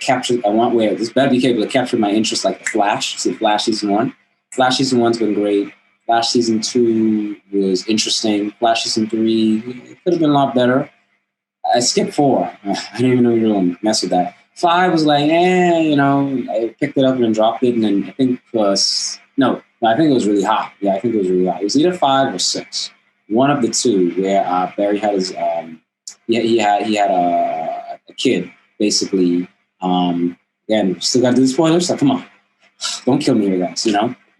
this better be capable to capture my interest like the Flash. See Flash season 1. Flash season 1's been great. Flash season 2 was interesting. Flash season 3 could have been a lot better. I skipped 4. I didn't even know you were going to mess with that. 5 was like, I picked it up and then dropped it. And then I think I think it was really hot. Yeah, I think it was really hot. It was either 5 or 6. One of the two where Barry had his, he had a kid, basically. Again, still got to do the spoilers. Like, come on. Don't kill me here, guys,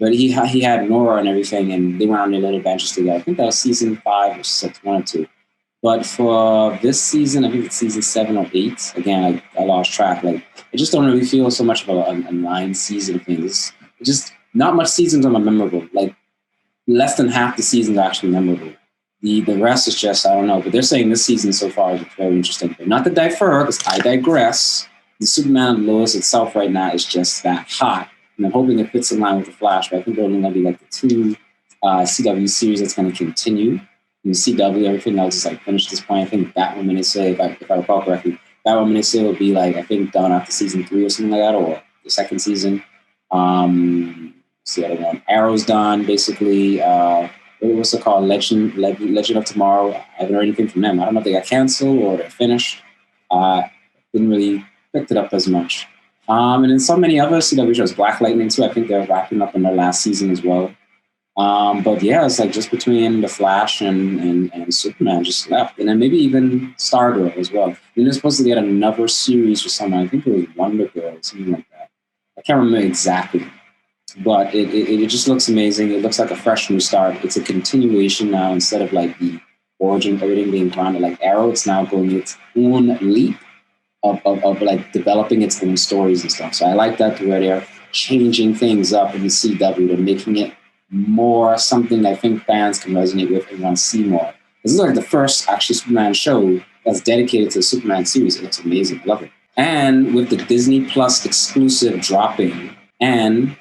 But he had Nora and everything, and they went on their little benches together. I think that was season 5 or 6, 1 or 2. But for this season, I think it's season 7 or 8. Again, I lost track. Like, I just don't really feel so much of a 9-season thing. It's just not much seasons are memorable. Like, less than half the seasons are actually memorable. The rest is just, I don't know. But they're saying this season so far is very interesting. But not to differ, because I digress. The Superman and Lois itself right now is just that hot. And I'm hoping it fits in line with the Flash. But I think they're only going to be like the 2 CW series that's going to continue. In CW, everything else is like finished at this point. I think Batwoman is if I recall correctly, Batwoman is will be like I think done after season 3 or something like that, or the second season. What's the other one? Arrow's done basically. What's it called? Legend of Tomorrow. I haven't heard anything from them. I don't know if they got canceled or they're finished. Didn't really picked it up as much. And then so many other CW shows. Black Lightning too. I think they're wrapping up in their last season as well. But yeah, it's like just between the Flash and Superman just left. And then maybe even Stargirl as well. And they're supposed to get another series or something. I think it was Wonder Girl or something like that. I can't remember exactly. But it just looks amazing. It looks like a fresh new start. It's a continuation now instead of like the origin, everything being grounded like Arrow. It's now going its own leap of like developing its own stories and stuff. So I like that where they're changing things up in the CW. They're making it more something I think fans can resonate with and want to see more. This is like the first actually Superman show that's dedicated to the Superman series. It looks amazing. I love it. And with the Disney Plus exclusive dropping, Aside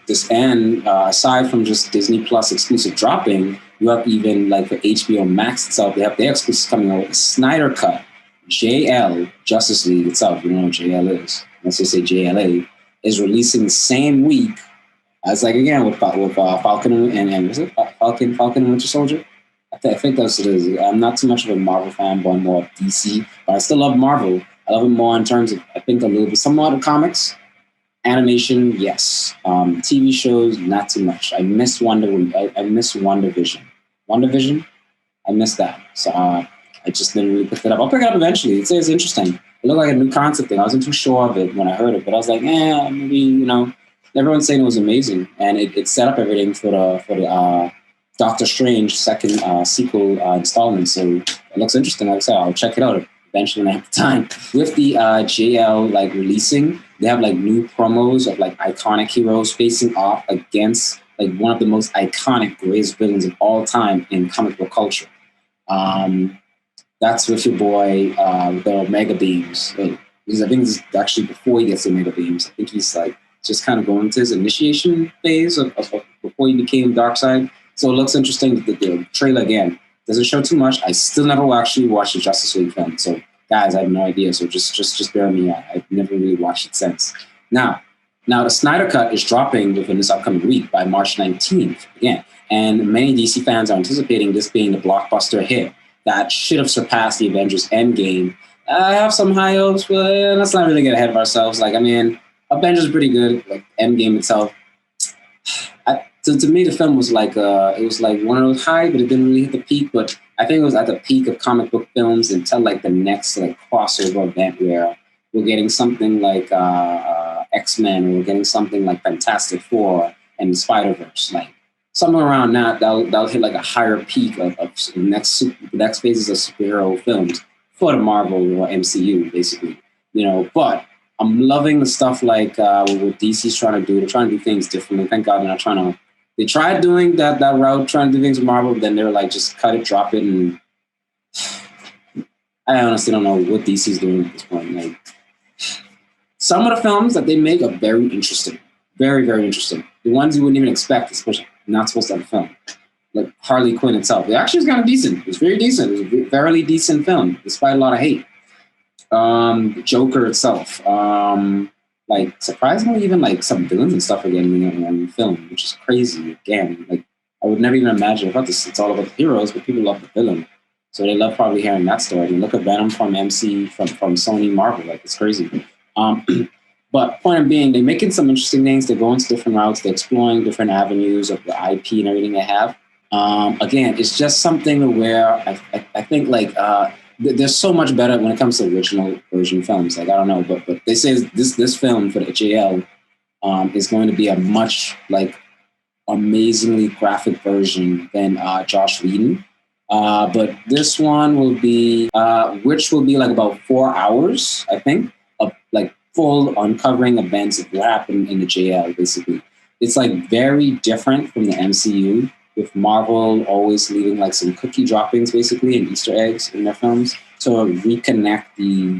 from just Disney Plus exclusive dropping, you have even like for HBO Max itself, they have their exclusives coming out. Snyder Cut, JL, Justice League itself, you know what JL is. Let's just say JLA, is releasing the same week as like again with Falcon and was it Falcon and Winter Soldier? I think that's what it is. I'm not too much of a Marvel fan, but I'm more of DC. But I still love Marvel. I love it more in terms of I think a little bit some of comics. Animation, yes. TV shows, not too much. I missed WandaVision. WandaVision, I missed that. So I just didn't really pick it up. I'll pick it up eventually. It's interesting. It looked like a new concept thing. I wasn't too sure of it when I heard it, but I was like, maybe, you know, everyone's saying it was amazing. And it set up everything for the Doctor Strange second sequel installment. So it looks interesting. Like I said, I'll check it out eventually when I have the time. With the JL like releasing, they have like new promos of like iconic heroes facing off against like one of the most iconic, greatest villains of all time in comic book culture. That's with your boy, the Omega Beams. Because I think this is actually before he gets the Omega Beams. I think he's like just kind of going into his initiation phase of before he became Darkseid. So it looks interesting. The trailer again doesn't show too much. I still never actually watched the Justice League film. So guys, I have no idea. So just bear me out. I've never really watched it since. Now the Snyder Cut is dropping within this upcoming week by March 19th again. And many DC fans are anticipating this being the blockbuster hit that should have surpassed the Avengers Endgame. I have some high hopes, but let's not really get ahead of ourselves. Like, I mean, Avengers is pretty good. Like Endgame itself. To me, the film was like it was like one of those high, but it didn't really hit the peak. But I think it was at the peak of comic book films until like the next like crossover event where we're getting something like X-Men, or we're getting something like Fantastic Four and Spider-Verse. Like somewhere around that'll hit like a higher peak of the next phases of superhero films for the Marvel or MCU, basically. You know, but I'm loving the stuff like what DC's trying to do. They're trying to do things differently. Thank God they're not trying to. They tried doing that route, trying to do things with Marvel, but then they were like, just cut it, drop it, and I honestly don't know what DC's doing at this point. Like, some of the films that they make are very interesting, very, very interesting. The ones you wouldn't even expect, especially not supposed to have a film. Like Harley Quinn itself, it actually was kind of decent. It was very decent. It was a very decent film, despite a lot of hate. Joker itself. Like surprisingly, even like some villains and stuff are getting in film, which is crazy. Again, like I would never even imagine about this. It's all about the heroes, but people love the villain, so they love probably hearing that story. I mean, look at Venom from Sony Marvel, like it's crazy. But point being, they're making some interesting things. They're going to different routes. They're exploring different avenues of the IP and everything they have. Again, it's just something where I think like. There's so much better when it comes to original version films. Like I don't know, but they say this film for the JL is going to be a much like amazingly graphic version than Josh Whedon. But this one will be which will be like about 4 hours, I think, of like full uncovering events of what happened in the JL. Basically, it's like very different from the MCU. With Marvel always leaving like some cookie droppings, basically, and Easter eggs in their films to reconnect the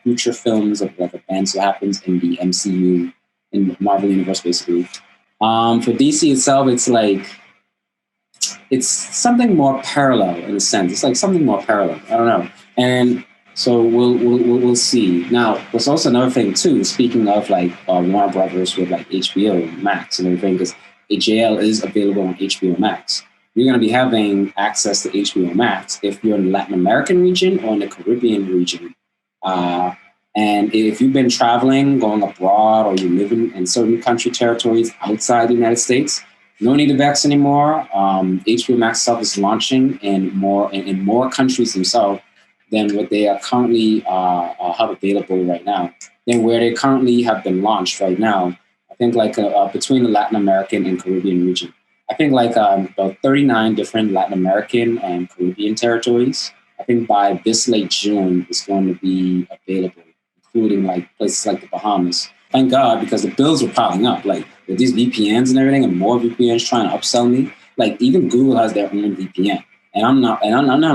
future films of like events that happens in the MCU, in the Marvel universe, basically. For DC itself, it's something more parallel in a sense. It's like something more parallel. I don't know, and so we'll see. Now, there's also another thing too. Speaking of like Warner Brothers with like HBO Max and everything, because JL is available on HBO Max. You're going to be having access to HBO Max if you're in the Latin American region or in the Caribbean region. And if you've been traveling, going abroad, or you're living in certain country territories outside the United States, no need to vex anymore. HBO Max itself is launching in more countries themselves than what they are currently have available right now, than where they currently have been launched right now. I think like between the Latin American and Caribbean region. I think like about 39 different Latin American and Caribbean territories. I think by this late June, it's going to be available, including like places like the Bahamas. Thank God, because the bills were piling up. Like with these VPNs and everything, and more VPNs trying to upsell me. Like even Google has their own VPN, and I'm not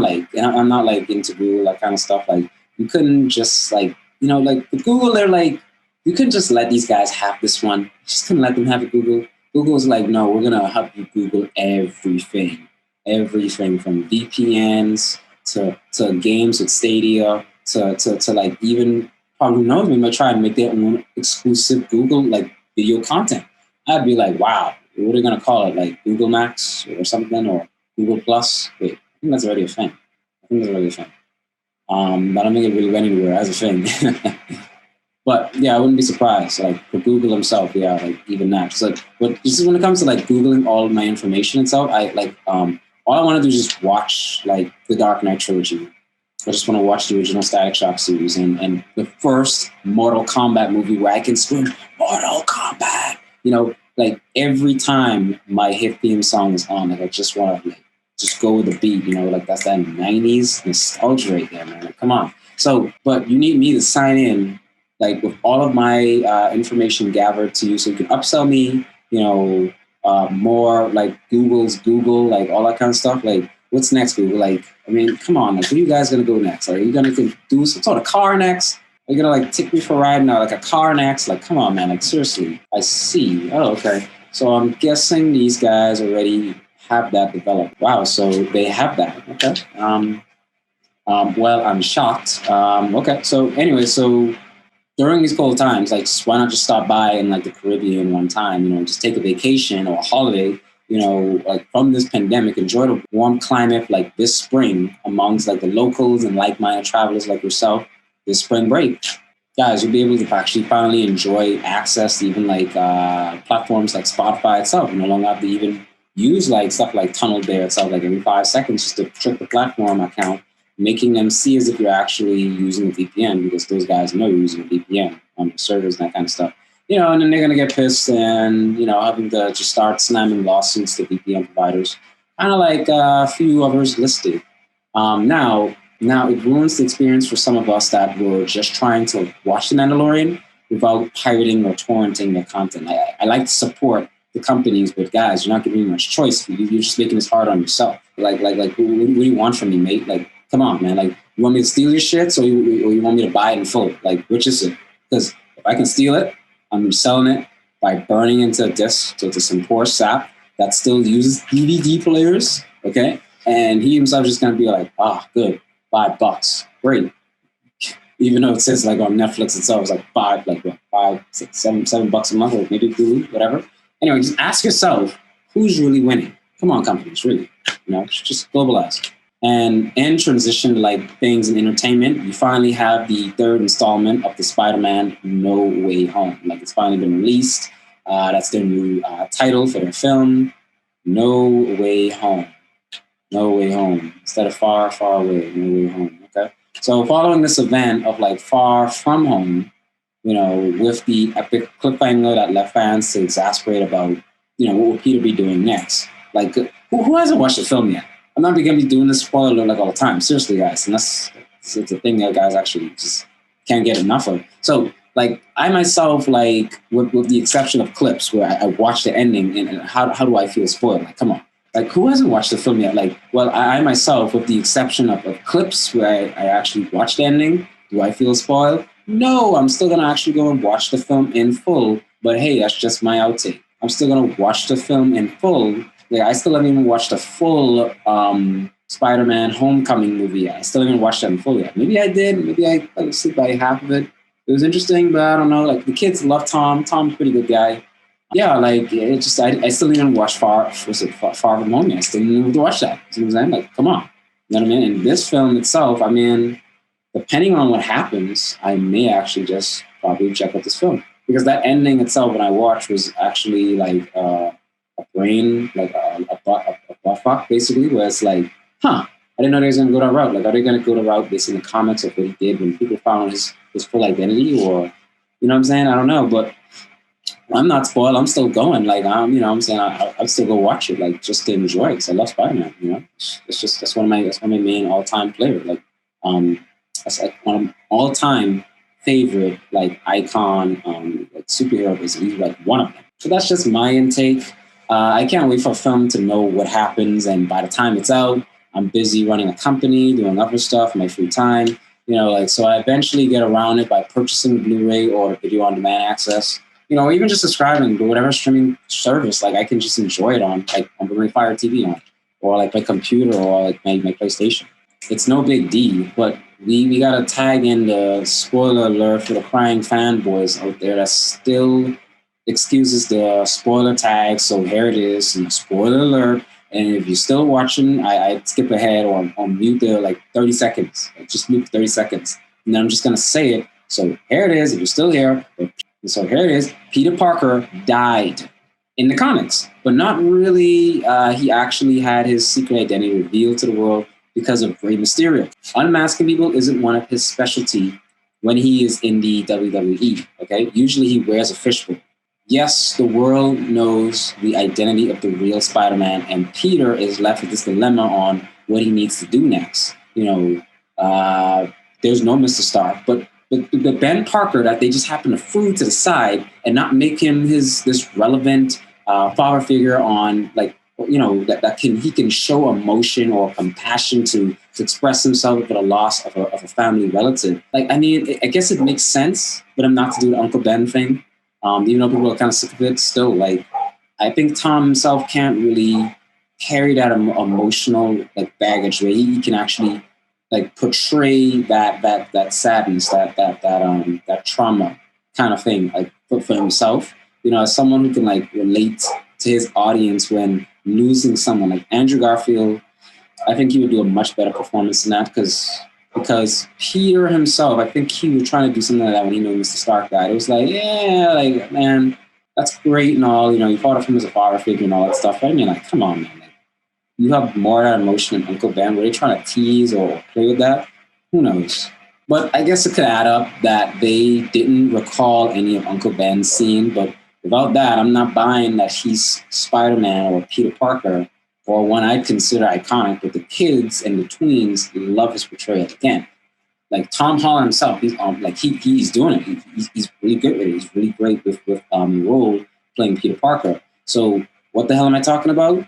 like into Google, that kind of stuff. Like you couldn't just like like with Google, they're like you couldn't just let these guys have this one. You just couldn't let them have it, Google. Google's like, no, we're going to help you Google everything. Everything from VPNs to games with Stadia to like even, probably who knows, we might try and make their own exclusive Google like video content. I'd be like, wow, what are they going to call it? Like Google Max or something, or Google Plus? Wait, I think that's already a thing. But I don't think it really went anywhere as a thing. But yeah, I wouldn't be surprised. Like for Google himself, yeah, like even that. So, but this is when it comes to like Googling all of my information itself. I like all I want to do is just watch like the Dark Knight trilogy. I just want to watch the original Static Shock series and the first Mortal Kombat movie where I can scream Mortal Kombat. You know, like every time my hit theme song is on, like I just want to like just go with the beat. You know, like that's that 90s nostalgia right there, man. Like, come on. So, but you need me to sign in. Like with all of my information gathered to you, so you can upsell me, you know, more like Google's Google, like all that kind of stuff. Like, what's next, Google? Like, I mean, come on, like, where are you guys gonna go next? Are you gonna do some sort of car next? Are you gonna like take me for a ride now, like a car next? Like, come on, man, like seriously. I see. Oh, okay. So I'm guessing these guys already have that developed. Wow, so they have that. Okay. Well, I'm shocked. Okay. So anyway, so during these cold times, like, why not just stop by in like the Caribbean one time, you know, just take a vacation or a holiday, you know, like from this pandemic, enjoy the warm climate like this spring amongst like the locals and like-minded travelers like yourself this spring break. Guys, you'll be able to actually finally enjoy access to even like platforms like Spotify itself. You no longer have to even use like stuff like Tunnel Bear itself, like every 5 seconds just to trick the platform account, making them see as if you're actually using a VPN, because those guys know you're using a VPN on your servers and that kind of stuff. You know, and then they're going to get pissed and, you know, having to just start slamming lawsuits to VPN providers, kind of like a few others listed. Now it ruins the experience for some of us that were just trying to watch The Mandalorian without pirating or torrenting their content. I like to support the companies, but guys, you're not giving me much choice. You're just making this hard on yourself. Like, what do you want from me, mate? Like, come on, man. Like, you want me to steal your shit, or you want me to buy it in full? Like, which is it? Because if I can steal it, I'm selling it by burning into a disc to some poor sap that still uses DVD players, okay? And he himself is just gonna be like, good, $5, great. Even though it says like on Netflix itself, it's like $5, $7 a month, or maybe Hulu, whatever. Anyway, just ask yourself, who's really winning? Come on, companies, really. You know, just globalize. And in transition to like things in entertainment, you finally have the third installment of the Spider-Man No Way Home. Like, it's finally been released. That's their new title for their film, No Way Home. No Way Home. Instead of Far, Far Away, No Way Home. Okay. So following this event of like Far From Home, you know, with the epic cliffhanger that left fans to exasperate about, you know, what will Peter be doing next? Like, who hasn't watched the film yet? I'm not going to be doing this spoiler like all the time. Seriously, guys. And it's a thing that guys actually just can't get enough of. So, like, I myself, like, with the exception of clips where I watch the ending, and how do I feel spoiled? Like, come on. Like, who hasn't watched the film yet? Like, well, I myself, with the exception of clips where I actually watch the ending, do I feel spoiled? No, I'm still going to actually go and watch the film in full. But hey, that's just my outtake. I'm still going to watch the film in full. Like, I still haven't even watched the full Spider-Man Homecoming movie yet. I still haven't watched that in full yet. Maybe I did. Maybe I fell asleep by half of it. It was interesting, but I don't know. Like, the kids love Tom. Tom's a pretty good guy. Yeah, like, it just, I still didn't watch Far From Home yet. I still didn't even watch that. You know what I'm saying? Like, come on. You know what I mean? And this film itself, I mean, depending on what happens, I may actually just probably check out this film. Because that ending itself, when I watched, was actually like a brain, like a thought fuck, basically, where it's like, I didn't know they was going to go that route. Like, are they going to go the route based in the comics of what he did when people found his full identity? Or, you know what I'm saying? I don't know, but I'm not spoiled. I'm still going. Like, you know what I'm saying? I'll still go watch it, like, just to enjoy it, because I love Spider-Man, you know? That's one of my main all-time player. Like, that's like one of my all-time favorite, like, icon, like, superhero, basically. He's like one of them. So that's just my intake. I can't wait for a film to know what happens, and by the time it's out, I'm busy running a company, doing other stuff in my free time. Like, so I eventually get around it by purchasing the Blu-ray or the video on demand access, or even just subscribing to whatever streaming service. Like, I can just enjoy it on my Fire TV on, or like my computer, or like my PlayStation. It's no big deal, but we got to tag in the spoiler alert for the crying fanboys out there that still excuses the spoiler tag. So here it is, spoiler alert. And if you're still watching, I skip ahead or mute there like 30 seconds. Just mute 30 seconds. And then I'm just going to say it. So here it is. If you're still here. So here it is. Peter Parker died in the comics, but not really. He actually had his secret identity revealed to the world because of Rey Mysterio. Unmasking people isn't one of his specialty when he is in the WWE. Okay. Usually he wears a fishbowl. Yes, the world knows the identity of the real Spider-Man, and Peter is left with this dilemma on what he needs to do next. There's no Mr. Stark, but Ben Parker that they just happen to throw to the side and not make him this relevant father figure on, like, that he can show emotion or compassion to express himself for the loss of a family relative. Like, I mean, I guess it makes sense, but I'm not to do the Uncle Ben thing. Even though people are kind of sick of it, still, like, I think Tom himself can't really carry that emotional baggage where he can actually portray that sadness, that trauma kind of thing, for himself. As someone who can relate to his audience when losing someone like Andrew Garfield, I think he would do a much better performance than that because Peter himself, I think he was trying to do something like that when he knew Mr. Stark died. It was like, yeah, man, that's great and all. You fought off him as a father figure and all that stuff. But I mean, come on, man. You have more of that emotion than Uncle Ben. Were they trying to tease or play with that? Who knows? But I guess it could add up that they didn't recall any of Uncle Ben's scene. But without that, I'm not buying that he's Spider-Man or Peter Parker, or one I'd consider iconic, but the kids and the tweens love his portrayal. Again, like Tom Holland himself, he's doing it. He's really good with it. He's really great with the role playing Peter Parker. So what the hell am I talking about?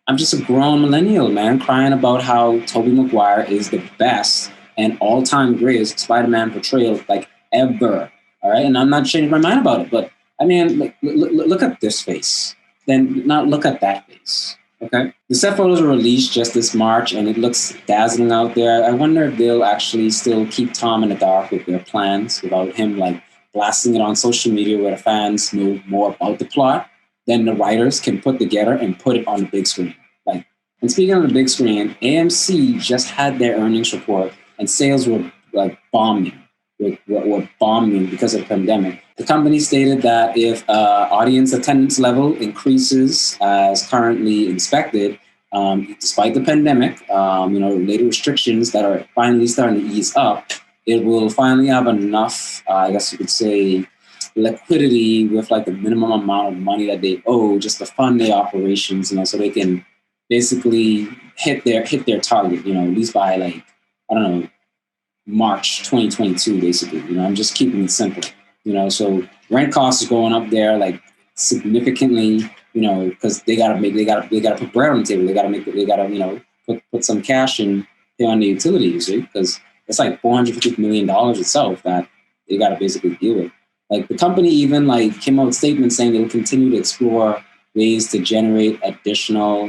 I'm just a grown millennial, man, crying about how Tobey Maguire is the best and all-time greatest Spider-Man portrayal ever. All right, and I'm not changing my mind about it, but I mean, look at this face, then not look at that face. Okay. The set photos were released just this March, and it looks dazzling out there. I wonder if they'll actually still keep Tom in the dark with their plans without him blasting it on social media where the fans know more about the plot than the writers can put together and put it on the big screen. And speaking of the big screen, AMC just had their earnings report, and sales were bombing. Were bombing because of the pandemic. The company stated that if audience attendance level increases as currently expected, despite the pandemic, related restrictions that are finally starting to ease up, it will finally have enough, I guess you could say, liquidity with the minimum amount of money that they owe just to fund their operations, so they can basically hit their target, at least by I don't know, March 2022, basically. I'm just keeping it simple. So rent costs is going up there significantly, because they gotta put bread on the table. They gotta put some cash and pay on the utilities, right? Because it's $450 million itself that they gotta basically deal with. The company even came out with statements saying they will continue to explore ways to generate additional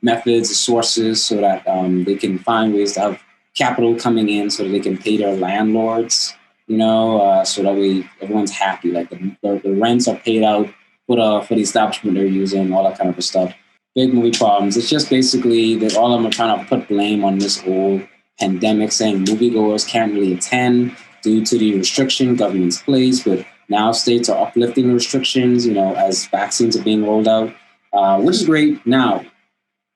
methods or sources so that they can find ways to have capital coming in so that they can pay their landlords, so that way everyone's happy. The rents are paid out for the establishment they're using, all that kind of stuff. Big movie problems. It's just basically that all of them are trying to put blame on this whole pandemic, saying moviegoers can't really attend due to the restriction government's placed, but now states are uplifting the restrictions, as vaccines are being rolled out, which is great. Now,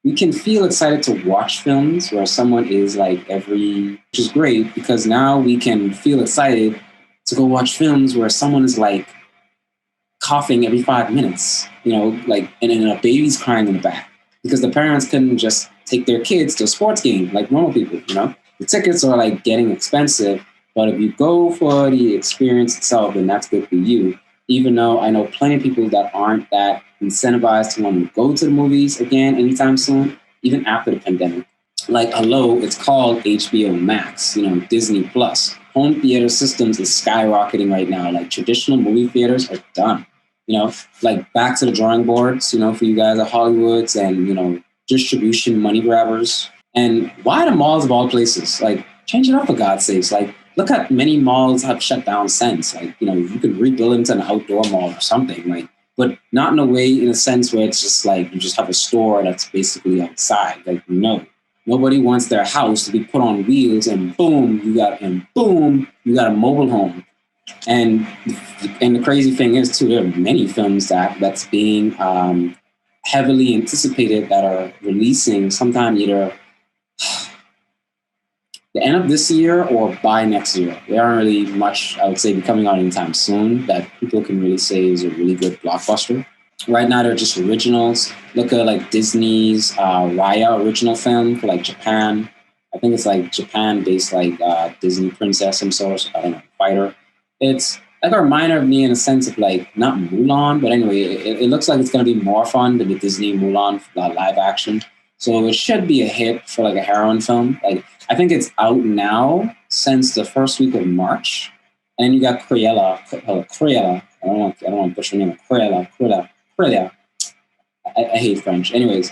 we can feel excited to watch films where someone is which is great because now we can feel excited to go watch films where someone is coughing every 5 minutes, and then a baby's crying in the back because the parents couldn't just take their kids to a sports game like normal people, The tickets are getting expensive, but if you go for the experience itself, then that's good for you. Even though I know plenty of people that aren't that incentivized to want to go to the movies again anytime soon, even after the pandemic. Like, hello, it's called HBO Max, Disney Plus. Home theater systems is skyrocketing right now. Like, traditional movie theaters are done. Like, back to the drawing boards, for you guys at Hollywoods and, distribution money grabbers. And why the malls of all places? Like, change it up for God's sakes. Like, look at many malls have shut down since. Like, you could rebuild into an outdoor mall or something. Like, but not in a way, in a sense where it's just like you just have a store that's basically outside. Like, no. Nobody wants their house to be put on wheels and boom, you got a mobile home. And the crazy thing is too, there are many films that's being heavily anticipated that are releasing sometime either the end of this year or by next year. There aren't really much, I would say, be coming out anytime soon that people can really say is a really good blockbuster. Right now, they're just originals. Look at like Disney's Raya original film for like Japan. I think it's like Japan-based like Disney princess, some sort of, I don't know, fighter. It's like a reminder of me in a sense of like, not Mulan, but anyway, it looks like it's going to be more fun than the Disney Mulan live action. So it should be a hit for like a heroine film. Like, I think it's out now since the first week of March. And then you got Cruella. I don't want to butcher her name. Cruella. I hate French. Anyways,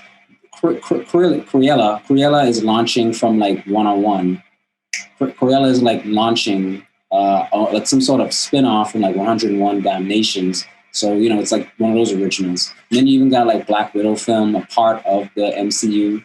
Cruella is launching from like 101. Cruella is like launching like some sort of spin-off from like 101 Damnations. So, it's like one of those originals. And then you even got like Black Widow film, a part of the MCU.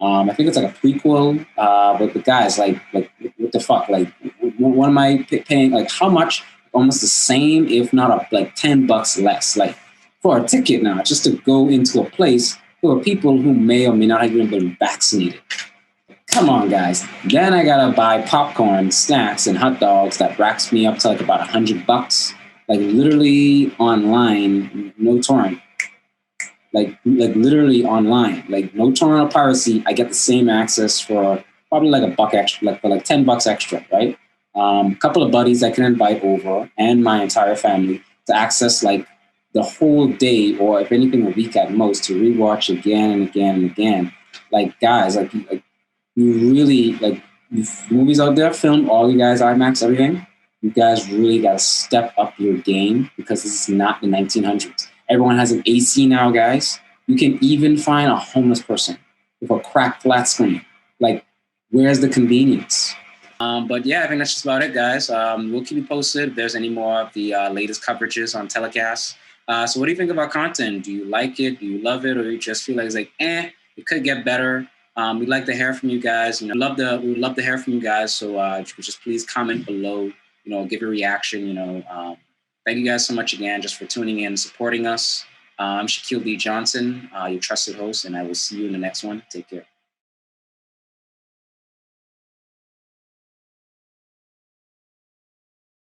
I think it's like a prequel. But the guys, like what the fuck? Like, what am I paying? Like, how much? Almost the same, if not like $10 less. Like, for a ticket now, just to go into a place for people who may or may not have even been vaccinated. Come on, guys. Then I gotta buy popcorn, snacks, and hot dogs that racks me up to like about $100. Like, literally online, no torrent. Like literally online, like no torrent or piracy. I get the same access for probably like $1 extra, like for like $10 extra, right? A couple of buddies I can invite over and my entire family to access like the whole day, or if anything, a week at most, to rewatch again and again and again. Like, guys, like you really, like, movies out there, film, all you guys, IMAX, everything. You guys really got to step up your game, because this is not the 1900s. Everyone has an AC now, guys. You can even find a homeless person with a cracked flat screen. Like, where's the convenience? But yeah, I think that's just about it, guys. We'll keep you posted if there's any more of the latest coverages on Telecast. So what do you think about content? Do you like it? Do you love it? Or you just feel like it's like, it could get better? We'd like to hear from you guys. We would love to hear from you guys. So if you could just please comment below, give your reaction, Thank you guys so much again just for tuning in and supporting us. I'm Shaquille D. Johnson, your trusted host, and I will see you in the next one. Take care.